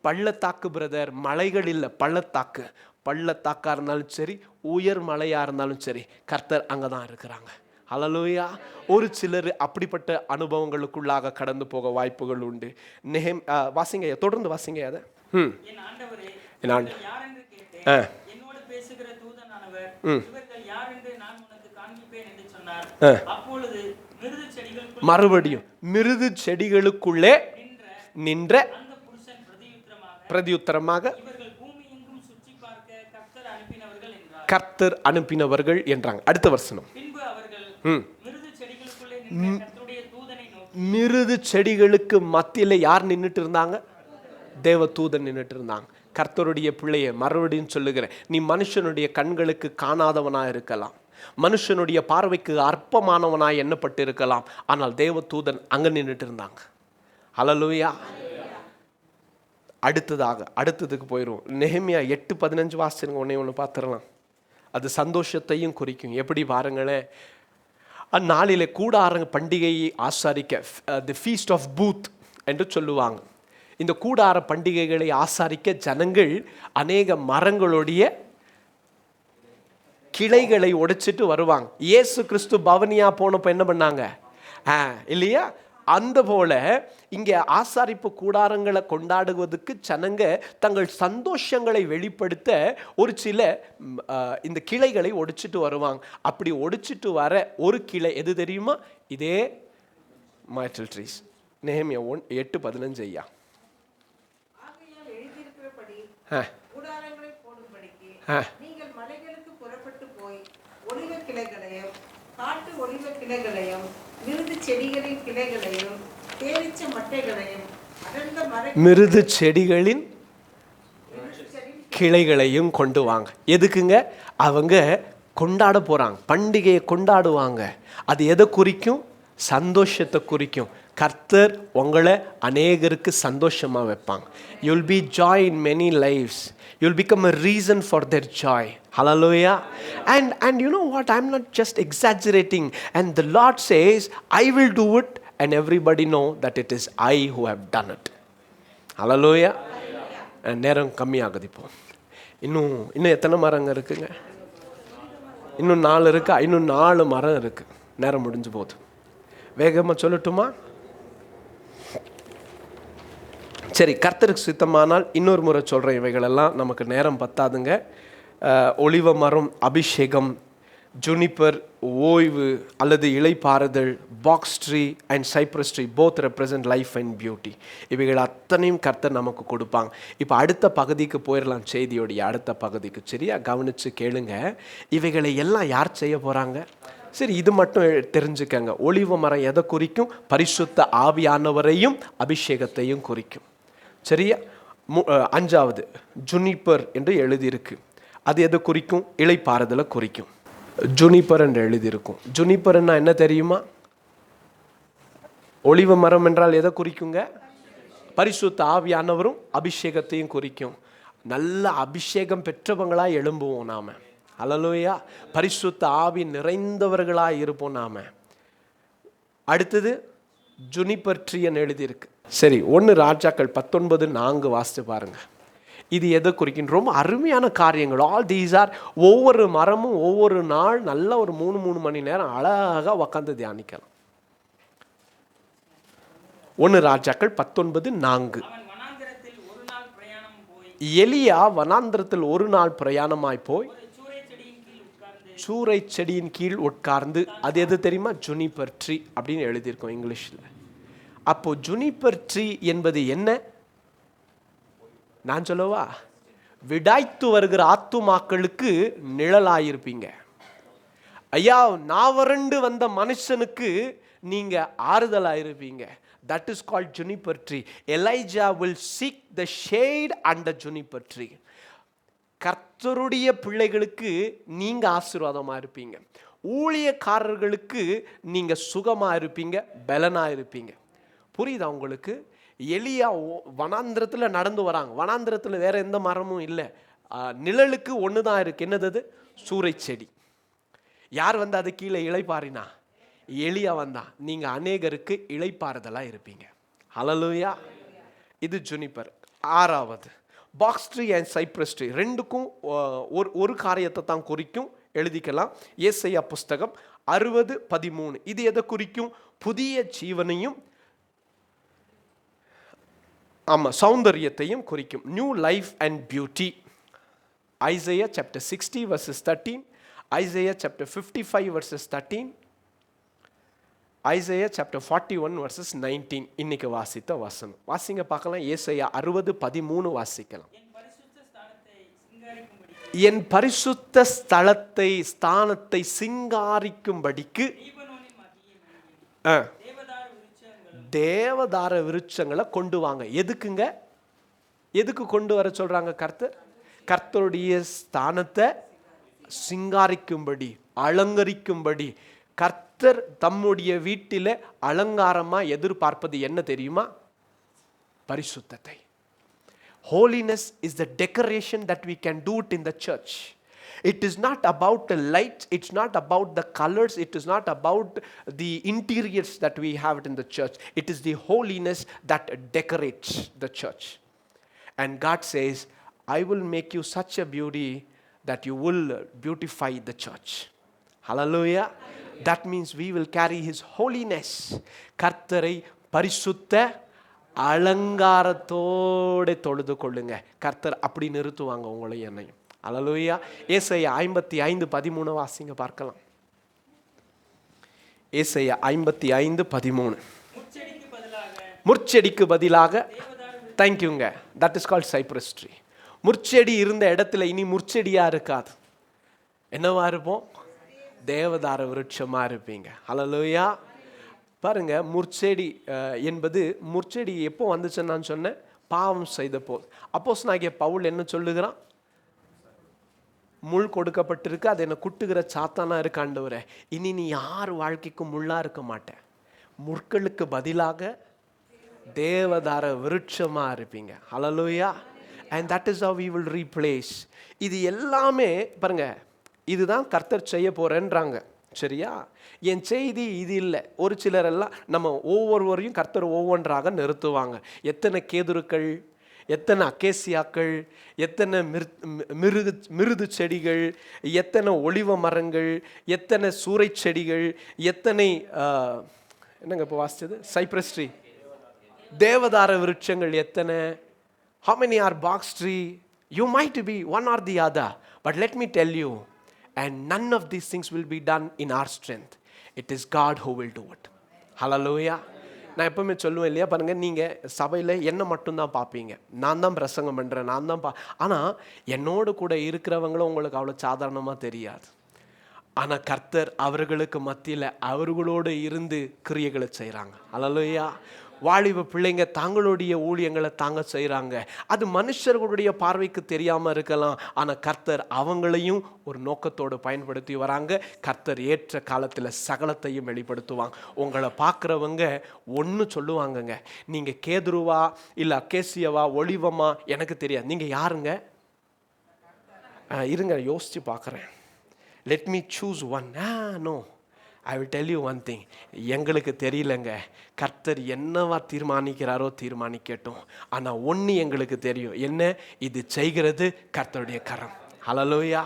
பள்ளத்தாக்கு பிரதர், மலைகள் இல்லை, பள்ளத்தாக்கு. பள்ளத்தாக்கா இருந்தாலும் சரி, உயர் மலையா இருந்தாலும் சரி, கர்த்தர் அங்கே தான் இருக்கிறாங்க. ஹல்லேலூயா. ஒரு சிலர் அப்படிப்பட்ட அனுபவங்களுக்குள்ளாக கடந்து போக வாய்ப்புகள் உண்டு. வாசிங்க, தொடர்ந்து வாசிங்க அதை. என் ஆண்டவரே, யார் என்று கேட்டேன். என்னோடு பேசுகிற தூதனானவர், இவர்கள் யார் என்று நான் உனக்கு காண்பிப்பேன் என்று சொன்னார். அப்பொழுது மிருது செடிகளுக்குள்ளே, மறுபடியும் மிருது செடிகளுக்குள்ளே நின்ற அந்த புருஷன் பிரதியுத்தரமாக, இவர்கள் பூமி எங்கும் சுற்றி பார்க்க கர்த்தர் அனுப்பினவர்கள் என்றார். கர்த்தர் அனுப்பினவர்கள் என்றாங்க. அடுத்த வசனம். பின்பு அவர்கள் மிருது செடிகளுக்குள்ளே நின்ற கர்த்தருடைய தூதனை நோக்கி, மிருது செடிகளுக்கு மத்தியில யார் நின்னுட்டு இருந்தாங்க? தேவ தூதன் நின்றுட்டு இருந்தாங்க. கர்த்தருடைய பிள்ளையை மறுபடியும் சொல்லுகிறேன், நீ மனுஷனுடைய கண்களுக்கு காணாதவனாக இருக்கலாம், மனுஷனுடைய பார்வைக்கு அற்பமானவனாய் எண்ணப்பட்டு இருக்கலாம், ஆனால் தேவ தூதன் அங்கே நின்றுட்டு இருந்தாங்க. ஹல்லேலூயா. அடுத்ததுக்கு போயிடும். நெகேமியா 8:15 வாசிங்க. ஒன்று பார்த்துடலாம். அது சந்தோஷத்தையும் குறிக்கும். எப்படி பாருங்களேன், அந்நாளிலே கூடார பண்டிகையை ஆசாரிக்க, தி ஃபீஸ்ட் ஆஃப் பூத் என்று சொல்லுவாங்க. இந்த கூடார பண்டிகைகளை ஆசாரிக்க ஜனங்கள் அநேக மரங்களுடைய கிளைகளை உடைச்சிட்டு வருவாங்க. இயேசு கிறிஸ்து பவனியா போனப்போ என்ன பண்ணாங்க இல்லையா? அந்த போல இங்கே ஆசாரிப்பு கூடாரங்களை கொண்டாடுவதற்கு ஜனங்க தங்கள் சந்தோஷங்களை வெளிப்படுத்த ஒரு சில இந்த கிளைகளை ஒடிச்சிட்டு வருவாங்க. அப்படி ஒடிச்சிட்டு வர ஒரு கிளை எது தெரியுமா? இதே மைட்டல் ட்ரீஸ். நெகேமியா 8:15 ஐயா. நீங்கள் மலைகளுக்கு புறப்பட்டு போய் ஒலிவ கிளைகளையும் காட்டு ஒலிவ கிளைகளையும் மிருது செடிகளின் கிளைகளையும் தேரிச்ச மட்டைகளையும் அடர்ந்த மிருது செடிகளின் கிளைகளையும் கொண்டு வாங்க. எதுக்குங்க? அவங்க கொண்டாட போறாங்க, பண்டிகையை கொண்டாடுவாங்க. அது எதை குறிக்கும்? சந்தோஷத்தை குறிக்கும். கர்த்தர் உங்களை அநேகருக்கு சந்தோஷமா வைப்பாங்க. You'll be joy in many lives. You'll become a reason for their joy. Hallelujah. And you know what? I'm not just exaggerating. And the Lord says, I will do it, and everybody know that it is I who have done it. Hallelujah. நேரம் கம்மியாகுது. இப்போ இன்னும் எத்தனை மரங்க இருக்குங்க? இன்னும் 4 இருக்கு. இன்னும் 4 மரம் இருக்கு. நேரம் முடிஞ்சு போகுது. வேகமாக சொல்லட்டுமா? சரி, கர்த்தருக்கு சித்தமானால் இன்னொரு முறை சொல்கிறேன். இவைகளெல்லாம் நமக்கு நேரம் பத்தாதுங்க. ஒலிவ மரம், அபிஷேகம், ஜுனிப்பர், ஓய்வு அல்லது இலைப்பாறுதல், box tree and cypress tree both represent life and beauty. இவைகள் அத்தனையும் கர்த்தர் நமக்கு கொடுப்பாங்க. இப்போ அடுத்த பகுதிக்கு போயிடலாம், செய்தியோடைய அடுத்த பகுதிக்கு. சரியா? கவனித்து கேளுங்க. இவைகளை எல்லாம் யார் செய்ய போகிறாங்க? சரி, இது மட்டும் தெரிஞ்சுக்கங்க. ஒலிவ மரம் எதை குறிக்கும்? பரிசுத்த ஆவியானவரையும் அபிஷேகத்தையும் குறிக்கும். சரியா? 5வது ஜுனிப்பர் என்று எழுதியிருக்கு. அது எதை குறிக்கும்? இலைப்பாறுதலை குறிக்கும். ஜுனிப்பர் என்று எழுதியிருக்கும். ஜுனிப்பர்னா என்ன தெரியுமா? ஒலிவ மரம் என்றால் எதை குறிக்குங்க? பரிசுத்த ஆவியானவரும் அபிஷேகத்தையும் குறிக்கும். நல்ல அபிஷேகம் பெற்றவங்களாக எழும்புவோம் நாம. ஹல்லேலூயா. பரிசுத்த ஆவி நிறைந்தவர்களாக இருப்போம் நாம. அடுத்தது ஜுனிப்பர் ட்ரீன்னு எழுதியிருக்கு. சரி, 1 ராஜாக்கள் 19:4 வாசித்து பாருங்க. இது எதை குறிக்கும்? ரொம்ப அருமையான காரியங்கள். All these are. ஒவ்வொரு மரமும் ஒவ்வொரு நாள் நல்ல ஒரு 3 மணி நேரம் அழகாக உக்காந்து தியானிக்கலாம். 1 ராஜாக்கள் 19:4. எலியா வனாந்திரத்தில் ஒரு நாள் பிரயாணமாய் போய் சூறை செடியின் கீழ் உட்கார்ந்து, அது எது தெரியுமா? ஜுனிப்பர் ட்ரீ அப்படின்னு எழுதியிருக்கோம் இங்கிலீஷில். அப்போ ஜுனிப்பர் ட்ரீ என்பது என்ன? நான் சொல்லவா? விடாய்த்து வருகிற ஆத்துமாக்களுக்கு நிழலாயிருப்பீங்க. ஐயா, நாவறண்டு வந்த மனுஷனுக்கு நீங்க ஆறுதலாயிருப்பீங்க. That is called juniper tree. Elijah will seek the shade under juniper tree. கர்த்தருடைய பிள்ளைகளுக்கு நீங்க ஆசீர்வாதமா இருப்பீங்க. ஊழியக்காரர்களுக்கு நீங்க சுகமா இருப்பீங்க, பலனா இருப்பீங்க. புரியுதா உங்களுக்கு? எலியா வனாந்திரத்தில் நடந்து வராங்க. வனாந்திரத்தில் வேற எந்த மரமும் இல்லை, நிழலுக்கு ஒன்று தான் இருக்கு. என்னது அது? சூறை செடி. யார் வந்து அது கீழே இளைப்பாறினா? எலியா வந்தா. நீங்க அநேகருக்கு இளைப்பாறுதலாக இருப்பீங்க. ஹல்லேலூயா. இது ஜுனிப்பர். ஆறாவது box tree and cypress tree, ரெண்டுக்கும் ஒரு காரியத்தை தான் குறிக்கும். எழுதிக்கலாம். ஏசாயா புஸ்தகம் 60:13. இது எதை குறிக்கும்? புதிய ஜீவனையும் சௌந்தரியத்தையும் குறிக்கும். New life and beauty. Isaiah chapter 60 verses 13, Isaiah chapter 55 verses 13, Isaiah chapter 41 verses 19. இன்னைக்கு வாசித்த வசனம் வாசிங்க பார்க்கலாம். ஏசாயா 60:13 வாசிக்கலாம். என் பரிசுத்த ஸ்தானத்தை சிங்காரிக்கும்படிக்கு தேவதார விருட்சங்களை கொண்டு வாங்க. எதுக்குங்க? எதுக்கு கொண்டு வர சொல்றாங்க கர்த்தர்? கர்த்தருடைய ஸ்தானத்தை சிங்காரிக்கும்படி, அலங்கரிக்கும்படி. கர்த்தர் தம்முடைய வீட்டில் அலங்காரமா எதிர்பார்ப்பது என்ன தெரியுமா? பரிசுத்தத்தை. Holiness is the decoration that we can do it in the church. It is not about the lights, it's not about the colors, it is not about the interiors that we have it in the church. It is the holiness that decorates the church. And God says, I will make you such a beauty that you will beautify the church. Hallelujah. That means we will carry his holiness. கர்த்தரை பரிசுத்த அலங்காரத்தோடு தொழுது கொள்ளுங்க. கர்த்தர் அப்படி நிறுத்துவாங்க உங்களை என்னையும். அல்லேலூயா. ஏசாயா 55:13 வாசிங்க பார்க்கலாம். ஏசாயா 55:13. முற்செடிக்கு பதிலாக தேங்க்யூங்க. That is called cypress tree. முற்செடி இருந்த இடத்துல இனி முற்செடியா இருக்காது. என்னவா இருப்போம்? தேவதார விருட்சமா இருப்பீங்க. அல்லேலூயா. பாருங்க, முற்செடி என்பது, முற்செடி எப்போ வந்துச்சுன்னு நான் சொன்னேன், பாவம் செய்த போது. அப்போஸ்தலனாகிய பவுல் என்ன சொல்லுகிறான்? முள் கொடுக்கப்பட்டிருக்கு, அது என்ன குட்டுகிற சாத்தானா இருக்கு ஆண்டவரே. இனி நீ யார் வாழ்க்கைக்கும் முள்ளா இருக்க மாட்டேன், முற்களுக்கு பதிலாக தேவதார விருட்சமா இருப்பீங்க. ஹல்லேலூயா. and that is how we will replace. இது எல்லாமே பாருங்க, இதுதான் கர்த்தர் செய்ய போறேன்றாங்க. சரியா? என் செய்தி இது இல்லை. ஒரு சிலரெல்லாம் நம்ம ஒவ்வொருவரையும் கர்த்தர் ஒவ்வொன்றாக நிறுத்துவாங்க. எத்தனை கேதுருக்கள், எத்தனை அக்கேசியாக்கள், எத்தனை மிருது செடிகள், எத்தனை ஒலிவ மரங்கள், எத்தனை சூறை செடிகள், எத்தனை என்னங்க இப்போ வாசிச்சது? Cyprus tree. தேவதார விருட்சங்கள் எத்தனை? how many are box tree? You might be one or the other, but let me tell you, and none of these things will be done in our strength. It is God who will do it. Hallelujah. நான் எப்பவுமே சொல்லுவேன் இல்லையா, பாருங்கள், நீங்கள் சபையில் என்ன மட்டும்தான் பார்ப்பீங்க. நான் தான் பிரசங்கம் பண்ணுறேன், நான் தான் ஆனால் என்னோடு கூட இருக்கிறவங்களும் உங்களுக்கு அவ்வளோ சாதாரணமாக தெரியாது. ஆனால் கர்த்தர் அவர்களுக்கு மத்தியில் அவர்களோடு இருந்து கிரியைகளை செய்கிறாங்க. ஹல்லேலூயா. வாலிப பிள்ளைங்க தாங்களுடைய ஊழியங்களை தாங்க செய்கிறாங்க. அது மனுஷர்களுடைய பார்வைக்கு தெரியாமல் இருக்கலாம், ஆனால் கர்த்தர் அவங்களையும் ஒரு நோக்கத்தோடு பயன்படுத்தி வராங்க. கர்த்தர் ஏற்ற காலத்தில் சகலத்தையும் வெளிப்படுத்துவாங்க. உங்களை பார்க்குறவங்க ஒன்று சொல்லுவாங்கங்க, நீங்கள் கேதுருவா இல்லை அக்கேசியவா ஒலிவமா எனக்கு தெரியாது, நீங்கள் யாருங்க? இருங்க யோசித்து பார்க்குறேன். Let me choose one. No, I will tell you one thing. எங்களுக்கு தெரியலங்க, கர்த்தர் என்னவா தீர்மானிக்கிறாரோ தீர்மானிக்கட்டும். ஆனால் ஒன்று எங்களுக்கு தெரியும், என்ன? இது செய்கிறது கர்த்தருடைய கரம். ஹல்லேலூயா.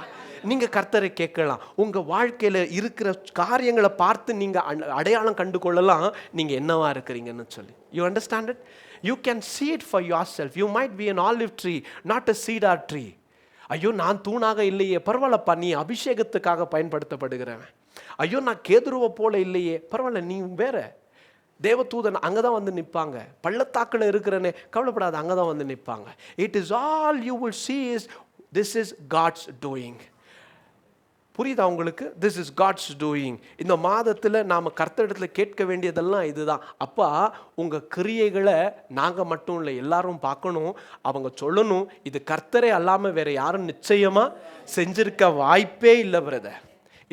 நீங்கள் கர்த்தரை கேட்கலாம். உங்கள் வாழ்க்கையில் இருக்கிற காரியங்களை பார்த்து நீங்கள் அடையாளம் கண்டு கொள்ளலாம் நீங்கள் என்னவா இருக்கிறீங்கன்னு சொல்லி. You understand it? You can see it for yourself. You might be an olive tree, not a cedar tree. ஐயோ, நான் தூணாக இல்லையே, பரவாயில்லப்பா, நீ அபிஷேகத்துக்காக பயன்படுத்தப்படுகிறவன். ஐயோ, நான் கேதுருவை போல இல்லையே, பரவாயில்ல, நீ வேற. தேவதூதன் அங்கே தான் வந்து நிற்பாங்க. பள்ளத்தாக்கில் இருக்கிறனே, கவலைப்படாத, அங்கே தான் வந்து நிற்பாங்க. It is all you will see is this is God's doing. புரியுதா உங்களுக்கு? This is God's doing. இந்த மாதத்தில் நாம் கர்த்தரிடத்தில் கேட்க வேண்டியதெல்லாம் இதுதான். அப்பா, உங்கள் கிரியைகளை நாங்கள் மட்டும் இல்லை, எல்லாரும் பார்க்கணும், அவங்க சொல்லணும், இது கர்த்தரே அல்லாமல் வேறு யாரும் நிச்சயமாக செஞ்சிருக்க வாய்ப்பே இல்லை பிரதர்.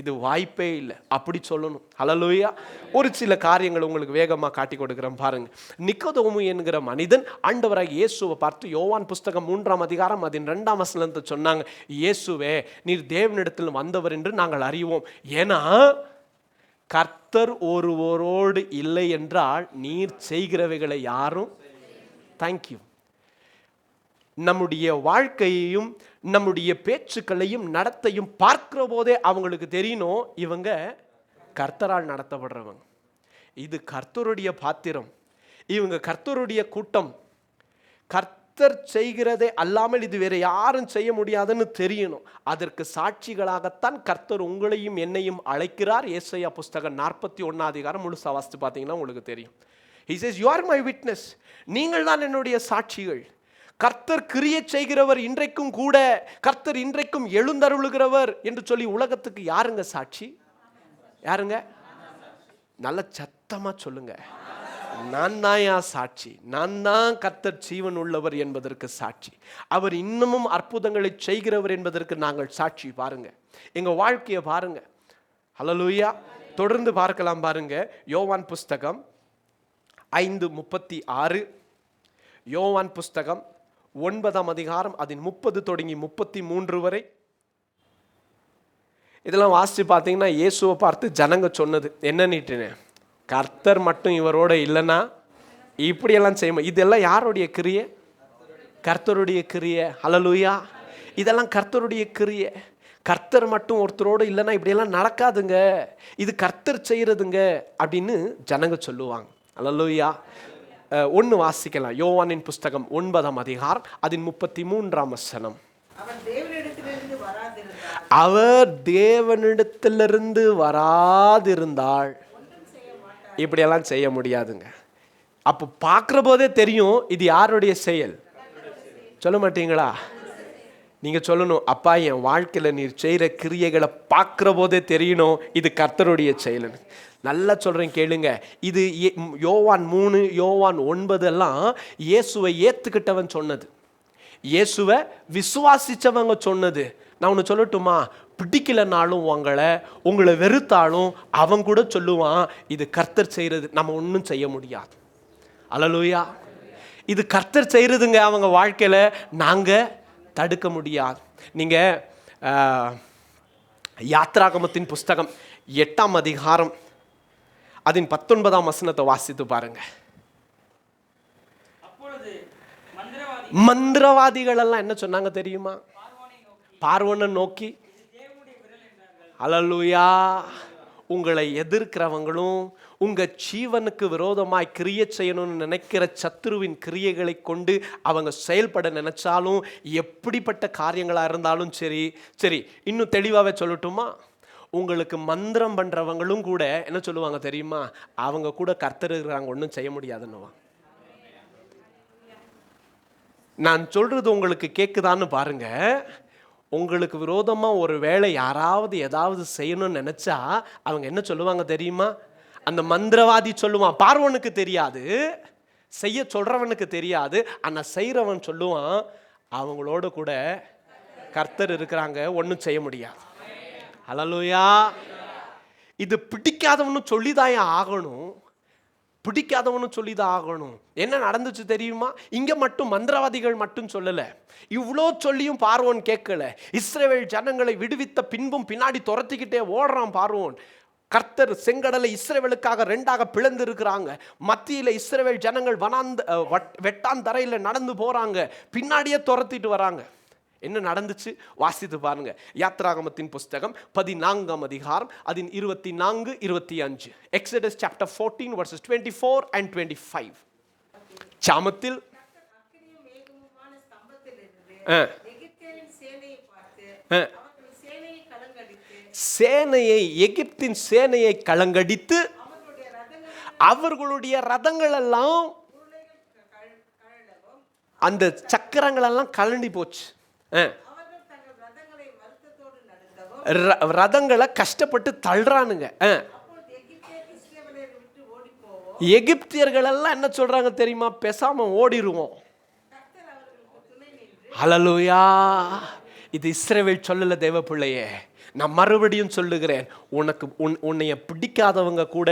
இது வாய்ப்பே இல்லை அப்படி சொல்லணும். ஹல்லேலூயா. ஒரு சில காரியங்கள் உங்களுக்கு வேகமாக காட்டி கொடுக்குறேன் பாருங்க. நிக்கோதேமு என்கிற மனிதன் ஆண்டவராகிய இயேசுவை பார்த்து யோவான் புஸ்தகம் 3ஆம் அதிகாரம் அதன் 2ஆம் வசனத்தை சொன்னாங்க, இயேசுவே நீர் தேவனிடத்தில் வந்தவர் என்று நாங்கள் அறிவோம். ஏன்னா கர்த்தர் ஒருவரோடு இல்லை என்றால் நீர் செய்கிறவைகளை யாரும். தேங்க்யூ. நம்முடைய வாழ்க்கையையும் நம்முடைய பேச்சுக்களையும் நடத்தையும் பார்க்கிற போதே அவங்களுக்கு தெரியணும் இவங்க கர்த்தரால் நடத்தப்படுறவங்க. இது கர்த்தருடைய பாத்திரம், இவங்க கர்த்தருடைய கூட்டம். கர்த்தர் செய்கிறதே அல்லாமல் இது வேற யாரும் செய்ய முடியாதுன்னு தெரியணும். அதற்கு சாட்சிகளாகத்தான் கர்த்தர் உங்களையும் என்னையும் அழைக்கிறார். ஏசாயா புஸ்தகம் 41ஆம் அதிகாரம் முழுசா வாசித்து பார்த்தீங்கன்னா உங்களுக்கு தெரியும். He says, you are my witness. நீங்கள் தான் என்னுடைய சாட்சிகள். கர்த்தர் கிரியை செய்கிறவர் இன்றைக்கும் கூட, கர்த்தர் இன்றைக்கும் எழுந்தருளுகிறவர் என்று சொல்லி உலகத்துக்கு யாருங்க சாட்சி? யாருங்க? நல்ல சத்தமா சொல்லுங்க. நான் தான் சாட்சி. நான் தான் கர்த்தர் ஜீவன் உள்ளவர் என்பதற்கு சாட்சி. அவர் இன்னமும் அற்புதங்களை செய்கிறவர் என்பதற்கு நாங்கள் சாட்சி. பாருங்க, எங்க வாழ்க்கையை பாருங்க. ஹல்லேலூயா. தொடர்ந்து பார்க்கலாம் பாருங்க. யோவான் புஸ்தகம் 5:36, யோவான் புஸ்தகம் 9ஆம் அதிகாரம் அதன் 30 தொடங்கி 33 வரை. இதெல்லாம் வாசித்து பார்த்தீங்கன்னா இயேசுவை பார்த்து ஜனங்க சொன்னது என்னன்னுட்டு, கர்த்தர் மட்டும் இவரோட இல்லைன்னா இப்படியெல்லாம் செய்ய. இதெல்லாம் யாருடைய கிரியை? கர்த்தருடைய கிரியை. ஹல்லேலூயா. இதெல்லாம் கர்த்தருடைய கிரியை. கர்த்தர் மட்டும் ஒருத்தரோடு இல்லைன்னா இப்படியெல்லாம் நடக்காதுங்க, இது கர்த்தர் செய்கிறதுங்க அப்படின்னு ஜனங்க சொல்லுவாங்க. ஹல்லேலூயா. ஒன்று வாசிக்கலாம். யோவானின் புஸ்தகம் 9ஆம் அதிகாரம் அதன் 33ஆம் வசனம். அவர் தேவனிடத்திலிருந்து வராதிருந்தால் இப்படியெல்லாம் செய்ய முடியாதுங்க. அப்போ பார்க்குற போதே தெரியும் இது யாருடைய செயல். சொல்ல மாட்டீங்களா? நீங்க சொல்லணும், அப்பா என் வாழ்க்கையில் நீர் செய்கிற கிரியைகளை பார்க்குற போதே தெரியணும் இது கர்த்தருடைய செயல்னு. நல்லா சொல்கிறேன் கேளுங்க. இது யோவான் 3, யோவான் 9 எல்லாம் இயேசுவை ஏற்றுக்கிட்டவன் சொன்னது, இயேசுவை விசுவாசித்தவங்க சொன்னது. நான் ஒன்று சொல்லட்டுமா? பிடிக்கலனாலும் உங்களை வெறுத்தாலும் அவன் கூட சொல்லுவான் இது கர்த்தர் செய்கிறது, நம்ம ஒன்றும் செய்ய முடியாது. ஹல்லேலூயா. இது கர்த்தர் செய்கிறதுங்க. அவங்க வாழ்க்கையில் நாங்கள் தடுக்க முடியாது. நீங்கள் யாத்ராகமத்தின் புஸ்தகம் 8ஆம் அதிகாரம் அதன் 19ஆம் வசனத்தை வாசித்து பாருங்க. மந்திரவாதிகள் எல்லாம் என்ன சொன்னாங்க தெரியுமா? பார்வோனை நோக்கி. ஹல்லேலூயா. உங்களை எதிர்க்கிறவங்களும் உங்க ஜீவனுக்கு விரோதமாய் கிரியை செய்யணும்னு நினைக்கிற சத்துருவின் கிரியைகளை கொண்டு அவங்க செயல்பட நினைச்சாலும், எப்படிப்பட்ட காரியங்களாக இருந்தாலும் சரி. சரி, இன்னும் தெளிவாகவே சொல்லட்டுமா? உங்களுக்கு மந்திரம் பண்றவங்களும் கூட என்ன சொல்லுவாங்க தெரியுமா? அவங்க கூட கர்த்தர் இருக்கிறாங்க, ஒன்றும் செய்ய முடியாதுன்னு. நான் சொல்றது உங்களுக்கு கேட்குதான்னு பாருங்க. உங்களுக்கு விரோதமாக ஒரு வேளை யாராவது ஏதாவது செய்யணும்னு நினச்சா அவங்க என்ன சொல்லுவாங்க தெரியுமா? அந்த மந்திரவாதி சொல்லுவான், பார்வனுக்கு தெரியாது, செய்ய சொல்கிறவனுக்கு தெரியாது, ஆனால் செய்கிறவன் சொல்லுவான் அவங்களோட கூட கர்த்தர் இருக்கிறாங்க, ஒன்றும் செய்ய முடியாது. ஹல்லேலூயா. இது பிடிக்காதவனு சொல்லிதான் ஆகணும், பிடிக்காதவனு சொல்லிதான் ஆகணும். என்ன நடந்துச்சு தெரியுமா? இங்க மட்டும் மந்திரவாதிகள் மட்டும் சொல்லல, இவ்வளோ சொல்லியும் பார்வோன் கேட்கல. இஸ்ரவேல் ஜனங்களை விடுவித்த பின்பும் பின்னாடி துரத்திக்கிட்டே ஓடுறான் பார்வோன். கர்த்தர் செங்கடலை இஸ்ரவேலுக்காக 2ஆக பிளந்து இருக்கிறாங்க. மத்தியில இஸ்ரவேல் ஜனங்கள் வெட்டாந்தரையில நடந்து போறாங்க, பின்னாடியே துரத்திட்டு வராங்க. என்ன நடந்துச்சு வாசித்து பாருங்க. யாத்ராகமத்தின் புஸ்தகம் 14ஆம் அதிகாரம் அதன் 24, 25. Exodus chapter 14 verses 24 and 25. சாமத்தில் சேனையை, எகிப்தின் சேனையை கலங்கடித்து அவர்களுடைய ரதங்கள் எல்லாம், அந்த சக்கரங்கள் எல்லாம் கலண்டி போச்சு. ரதங்களை கஷ்டப்பட்டு தள்ளுறானுங்க. எகிப்தியர்கள் எல்லாம் என்ன சொல்றாங்க தெரியுமா? பேசாம ஓடிடுவோம். ஹல்லேலூயா. இது இஸ்ரவேல் சொல்லல தேவ பிள்ளையே, நான் மறுபடியும் சொல்லுகிறேன். உன்னைய பிடிக்காதவங்க கூட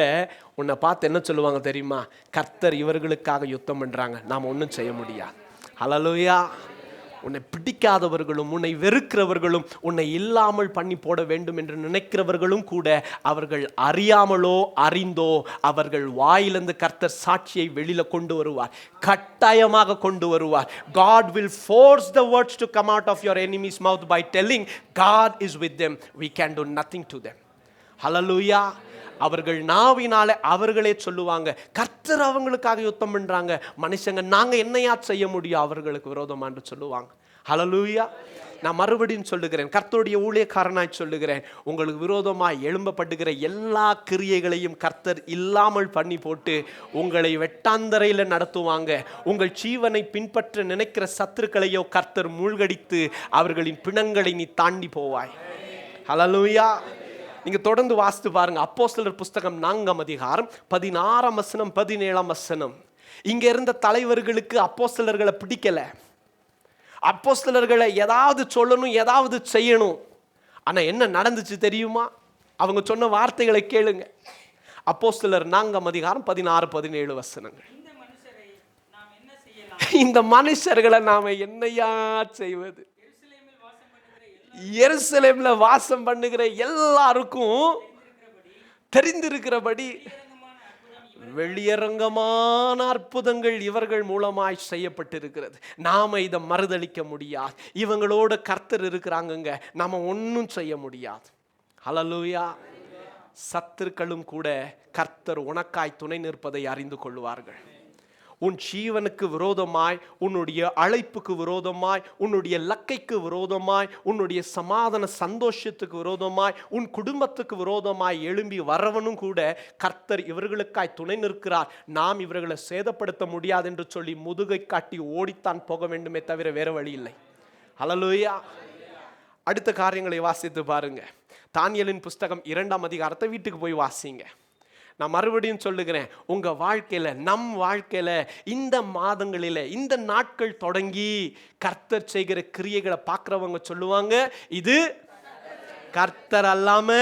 உன்னை பார்த்து என்ன சொல்லுவாங்க தெரியுமா? கர்த்தர் இவர்களுக்காக யுத்தம் பண்றாங்க, நாம் ஒன்றும் செய்ய முடியாது. ஹல்லேலூயா. உன்னை பிடிக்காதவர்களும் உன்னை வெறுக்கிறவர்களும் உன்னை இல்லாமல் பண்ணி போட வேண்டும் என்று நினைக்கிறவர்களும் கூட அவர்கள் அறியாமலோ அறிந்தோ அவர்கள் வாயிலிருந்து கர்த்தர் சாட்சியை வெளியில கொண்டு வருவார், கட்டாயமாக கொண்டு வருவார். God will force the words to come out of your enemy's mouth by telling God is with them. We can do nothing to them. Hallelujah. அவர்கள் நாவினாலே அவர்களே சொல்லுவாங்க, கர்த்தர் அவங்களுக்காக யுத்தம் பண்றாங்க, மனுஷங்க நாங்க என்னையா செய்ய முடியும் அவர்களுக்கு விரோதமா என்று சொல்லுவாங்க. ஹல்லேலூயா. நான் மறுபடியும் சொல்லுகிறேன், கர்த்தருடைய ஊழியக்காரனாய் சொல்லுகிறேன், உங்களுக்கு விரோதமாய் எழும்பப்படுகிற எல்லா கிரியைகளையும் கர்த்தர் இல்லாமல் பண்ணி போட்டு உங்களை வெட்டாந்தரையில் நடத்துவாங்க. உங்கள் ஜீவனை பின்பற்ற நினைக்கிற சத்துருக்களையோ கர்த்தர் மூழ்கடித்து அவர்களின் பிணங்களை நீ தாண்டி போவாய். ஹல்லேலூயா. நீங்க தொடர்ந்து வாசித்து பாருங்க. அப்போஸ்தலர் புஸ்தகம் 4ஆம் அதிகாரம் 16ஆம் வசனம் 17ஆம் வசனம். இங்க இருந்த தலைவர்களுக்கு அப்போஸ்தலர்களை பிடிக்கல. அப்போஸ்தலர்களை ஏதாவது சொல்லணும், ஏதாவது செய்யணும். ஆனா என்ன நடந்துச்சு தெரியுமா? அவங்க சொன்ன வார்த்தைகளை கேளுங்க. அப்போஸ்தலர் 4ஆம் அதிகாரம் 16-17 வசனங்கள். இந்த மனுஷர்களை நாம என்னையா செய்வது? எருசலேம்ல வாசம் பண்ணுகிற எல்லாருக்கும் தெரிந்திருக்கிறபடி வெளியரங்கமான அற்புதங்கள் இவர்கள் மூலமாய் செய்யப்பட்டிருக்கிறது. நாம இதை மறுதளிக்க முடியாது. இவங்களோட கர்த்தர் இருக்கிறாங்கங்க, நாம ஒன்றும் செய்ய முடியாது. ஹல்லேலூயா. சத்துருக்களும் கூட கர்த்தர் உனக்காய் துணை நிற்பதை அறிந்து கொள்வார்கள். உன் ஜீவனுக்கு விரோதமாய், உன்னுடைய அழைப்புக்கு விரோதமாய், உன்னுடைய லக்கைக்கு விரோதமாய், உன்னுடைய சமாதான சந்தோஷத்துக்கு விரோதமாய், உன் குடும்பத்துக்கு விரோதமாய் எழும்பி வரவனும் கூட கர்த்தர் இவர்களுக்காய் துணை நிற்கிறார், நாம் இவர்களை சேதப்படுத்த முடியாது என்று சொல்லி முதுகை காட்டி ஓடித்தான் போக வேண்டுமே தவிர வேற வழி இல்லை. ஹல்லேலூயா. அடுத்த காரியங்களை வாசித்து பாருங்க. தானியேலின் புஸ்தகம் 2ஆம் அதிகாரத்தை வீட்டுக்கு போய் வாசிங்க. நான் மறுபடியும் சொல்லுகிறேன், உங்க வாழ்க்கையில, நம் வாழ்க்கையில இந்த மாதங்களில, இந்த நாட்கள் தொடங்கி கர்த்தர் செய்கிற கிரியைகளை பார்க்கிறவங்க சொல்லுவாங்க, இது கர்த்தர் அல்லாம.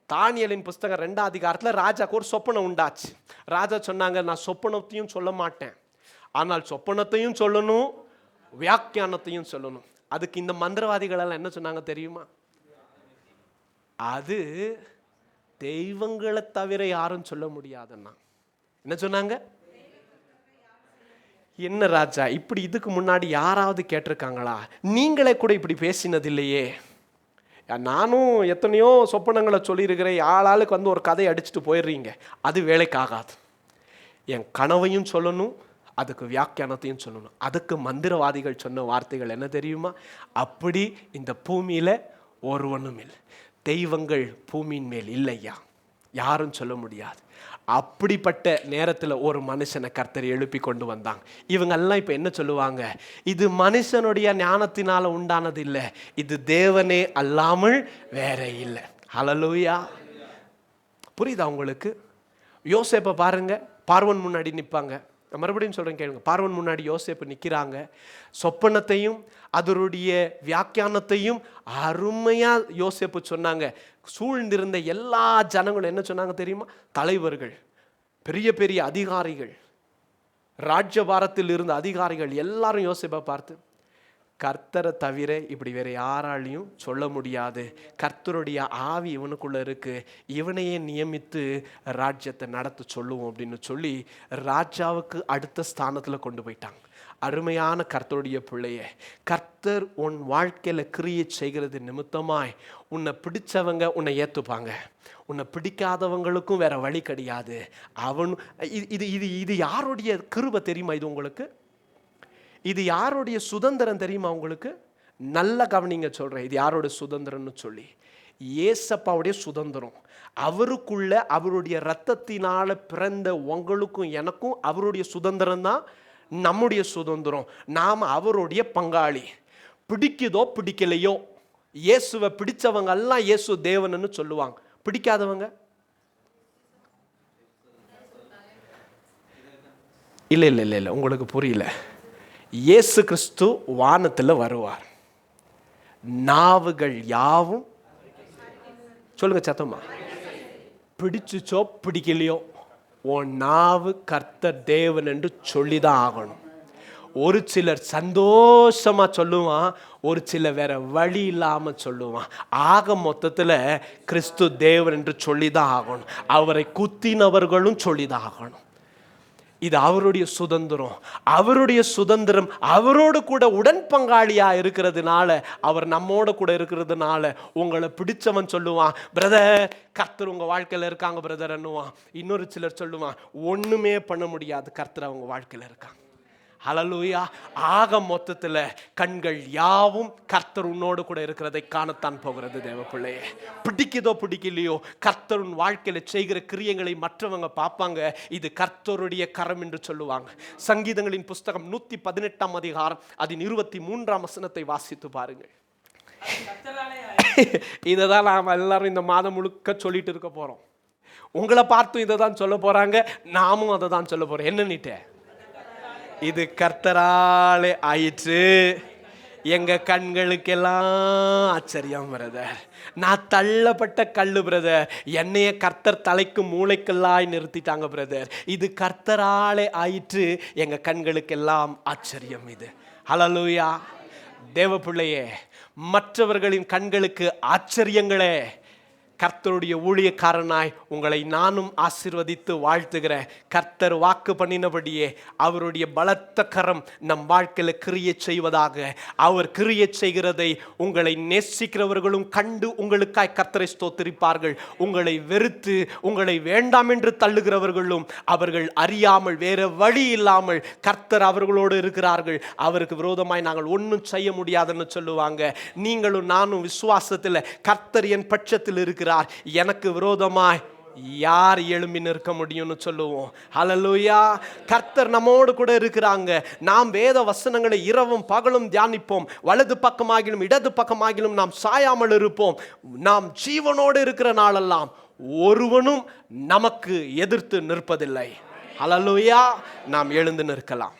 தானியேலின் புஸ்தகம் 2ஆம் அதிகாரத்துல ராஜாக்கு ஒரு சொப்பனம் உண்டாச்சு. ராஜா சொன்னாங்க, நான் சொப்பனத்தையும் சொல்ல மாட்டேன், ஆனால் சொப்பனத்தையும் சொல்லணும், வியாக்கியானத்தையும் சொல்லணும். அதுக்கு இந்த மந்திரவாதிகள் எல்லாம் என்ன சொன்னாங்க தெரியுமா? அது தெய்வங்களை தவிர யாரும் சொல்ல முடியாதுன்னா என்ன சொன்னாங்க? என்ன ராஜா இப்படி இதுக்கு முன்னாடி யாராவது கேட்டிருக்காங்களா? நீங்களே கூட இப்படி பேசினது இல்லையே. நானும் எத்தனையோ சொப்பனங்களை சொல்லியிருக்கிறேன், ஆளாளுக்கு வந்து ஒரு கதையை அடிச்சுட்டு போயிடுறீங்க, அது வேலைக்காகாது. என் கனவையும் சொல்லணும், அதுக்கு வியாக்கியானத்தையும் சொல்லணும். அதுக்கு மந்திரவாதிகள் சொன்ன வார்த்தைகள் என்ன தெரியுமா? அப்படி இந்த பூமியில ஒருவனும் இல்லை, தெய்வங்கள் பூமியின் மேல் இல்லையா, யாரும் சொல்ல முடியாது. அப்படிப்பட்ட நேரத்தில் ஒரு மனுஷனை கர்த்தர் எழுப்பி கொண்டு வந்தாங்க. இவங்கெல்லாம் இப்போ என்ன சொல்லுவாங்க? இது மனுஷனுடைய ஞானத்தினால உண்டானது இல்லை, இது தேவனே அல்லாமல் வேற இல்லை. ஹல்லேலூயா. புரியுதா உங்களுக்கு? யோசேப்பை பாருங்க, பார்வோன் முன்னாடி நிற்பாங்க. நான் மறுபடியும் சொல்கிறேன் கேளுங்க. பார்வோன் முன்னாடி யோசேப்பு நிற்கிறாங்க. சொப்பனத்தையும் அதனுடைய வியாக்கியானத்தையும் அருமையாக யோசேப்பு சொன்னாங்க. சூழ்ந்திருந்த எல்லா ஜனங்களும் என்ன சொன்னாங்க தெரியுமா? தலைவர்கள், பெரிய பெரிய அதிகாரிகள், ராஜ்யபாரத்தில் இருந்த அதிகாரிகள் எல்லாரும் யோசேப்பை பார்த்து, கர்த்தரை தவிர இப்படி வேற யாராலையும் சொல்ல முடியாது, கர்த்தருடைய ஆவி இவனுக்குள்ள இருக்கு, இவனையே நியமித்து ராஜ்யத்தை நடத்த சொல்லுவோம் அப்படின்னு சொல்லி ராஜாவுக்கு அடுத்த ஸ்தானத்தில் கொண்டு போயிட்டாங்க. அருமையான கர்த்தருடைய பிள்ளைய, கர்த்தர் உன் வாழ்க்கையில கிரியை செய்கிறது நிமித்தமாய் உன்னை பிடிச்சவங்க உன்னை ஏற்றுப்பாங்க, உன்னை பிடிக்காதவங்களுக்கும் வேற வழி கிடையாது. அவன் இது இது இது யாருடைய கிருபை தெரியுமா? இது உங்களுக்கு இது யாருடைய சுதந்திரம் தெரியுமா உங்களுக்கு? நல்ல கவனிங்க சொல்றேன், இது யாரோட சுதந்திரம்னு சொல்லி. ஏசப்பாவுடைய சுதந்திரம். அவருக்குள்ள அவருடைய இரத்தத்தினால பிறந்த உங்களுக்கும் எனக்கும் அவருடைய சுதந்திரம் தான் நம்முடைய சுதந்திரம். நாம் அவருடைய பங்காளி. பிடிக்குதோ பிடிக்கலையோ, இயேசுவை பிடிச்சவங்க எல்லாம் இயேசு தேவன்னு சொல்லுவாங்க, பிடிக்காதவங்க இல்லை இல்லை இல்லை இல்லை உங்களுக்கு புரியல. இயேசு கிறிஸ்து வானத்தில் வருவார். நாவுகள் யாவும் சொல்லுங்க சத்தமா, பிடிச்சுச்சோ பிடிக்கலையோ உன் நாவு கர்த்தர் தேவன் என்று சொல்லிதான் ஆகணும். ஒரு சிலர் சந்தோஷமா சொல்லுவான், ஒரு சிலர் வேற வழி இல்லாம சொல்லுவான். ஆக மொத்தத்துல கிறிஸ்து தேவன் என்று சொல்லிதான் ஆகணும். அவரை குத்தினவர்களும் சொல்லிதான் ஆகணும். இது அவருடைய சுதந்திரம். அவருடைய சுதந்திரம் அவரோடு கூட உடன் பங்காளியா இருக்கிறதுனால, அவர் நம்மோட கூட இருக்கிறதுனால உங்களை பிடிச்சவன் சொல்லுவான், பிரதர் கர்த்தர் உங்க வாழ்க்கையில இருக்காங்க பிரதர் என்னுவான். இன்னொரு சிலர் சொல்லுவான், ஒண்ணுமே பண்ண முடியாது கர்த்தர் அவங்க வாழ்க்கையில இருக்காங்க. ஹல்லேலூயா. ஆக மொத்தத்துல கண்கள் யாவும் கர்த்தர் உன்னோடு கூட இருக்கிறதை காணத்தான் போகிறது. தேவ பிள்ளையே, பிடிக்குதோ பிடிக்கலையோ கர்த்தர் உன் வாழ்க்கையில செய்கிற கிரியைகளை மற்றவங்க பார்ப்பாங்க. இது கர்த்தருடைய கரம் என்று சொல்லுவாங்க. சங்கீதங்களின் புஸ்தகம் 118 அதிகாரம் அதன் 23 வசனத்தை வாசித்து பாருங்கள். இதைதான் நாம் எல்லாரும் இந்த மாதம் முழுக்க சொல்லிட்டு இருக்க போறோம். உங்களை பார்த்தும் இதை தான் சொல்ல போறாங்க, நாமும் அதை தான் சொல்ல போறோம். என்னன்னுட்டு, இது கர்த்தராலே ஆயிற்று, எங்க கண்களுக்கெல்லாம் ஆச்சரியம் பிரதர். நான் தள்ளப்பட்ட கல்லு பிரதர், என்னைய கர்த்தர் தலைக்கு மூளைக்கெல்லாம் நிறுத்திட்டாங்க பிரதர். இது கர்த்தராலே ஆயிற்று, எங்க கண்களுக்கெல்லாம் ஆச்சரியம். இது ஹல்லேலூயா. தேவ பிள்ளையே, மற்றவர்களின் கண்களுக்கு ஆச்சரியங்களே கர்த்தருடைய ஊழியக்காரனாய் உங்களை நானும் ஆசீர்வதித்து வாழ்த்துகிறேன். கர்த்தர் வாக்கு பண்ணினபடியே அவருடைய பலத்த கரம் நம் வாழ்க்கையில் கிரியை செய்வதாக. அவர் கிரியை செய்கிறதை உங்களை நேசிக்கிறவர்களும் கண்டு உங்களுக்காய் கர்த்தரை ஸ்தோத்திரிப்பார்கள். உங்களை வெறுத்து உங்களை வேண்டாம் என்று தள்ளுகிறவர்களும் அவர்கள் அறியாமல் வேற வழி இல்லாமல் கர்த்தர் அவர்களோடு இருக்கிறார்கள், அவருக்கு விரோதமாய் நாங்கள் ஒன்றும் செய்ய முடியாதுன்னு சொல்லுவாங்க. நீங்களும் நானும் விசுவாசத்தில் கர்த்தர் என் பட்சத்தில் இருக்கிறார், எனக்கு விரோதமாய் யார் எழும்பி நிற்க முடியும்னு சொல்லுவோம். ஹல்லேலூயா. கர்த்தர் நம்மோடு கூட இருக்கிறாங்க. நாம் வேத வசனங்களை இரவும் பகலும் தியானிப்போம். வலது பக்கமாகிலும் இடது பக்கமாகிலும் நாம் சாயாமல் இருப்போம். நாம் ஜீவனோடு இருக்கிற நாளெல்லாம் ஒருவனும் நமக்கு எதிர்த்து நிற்பதில்லை. ஹல்லேலூயா. நாம் எழுந்து நிற்கலாம்.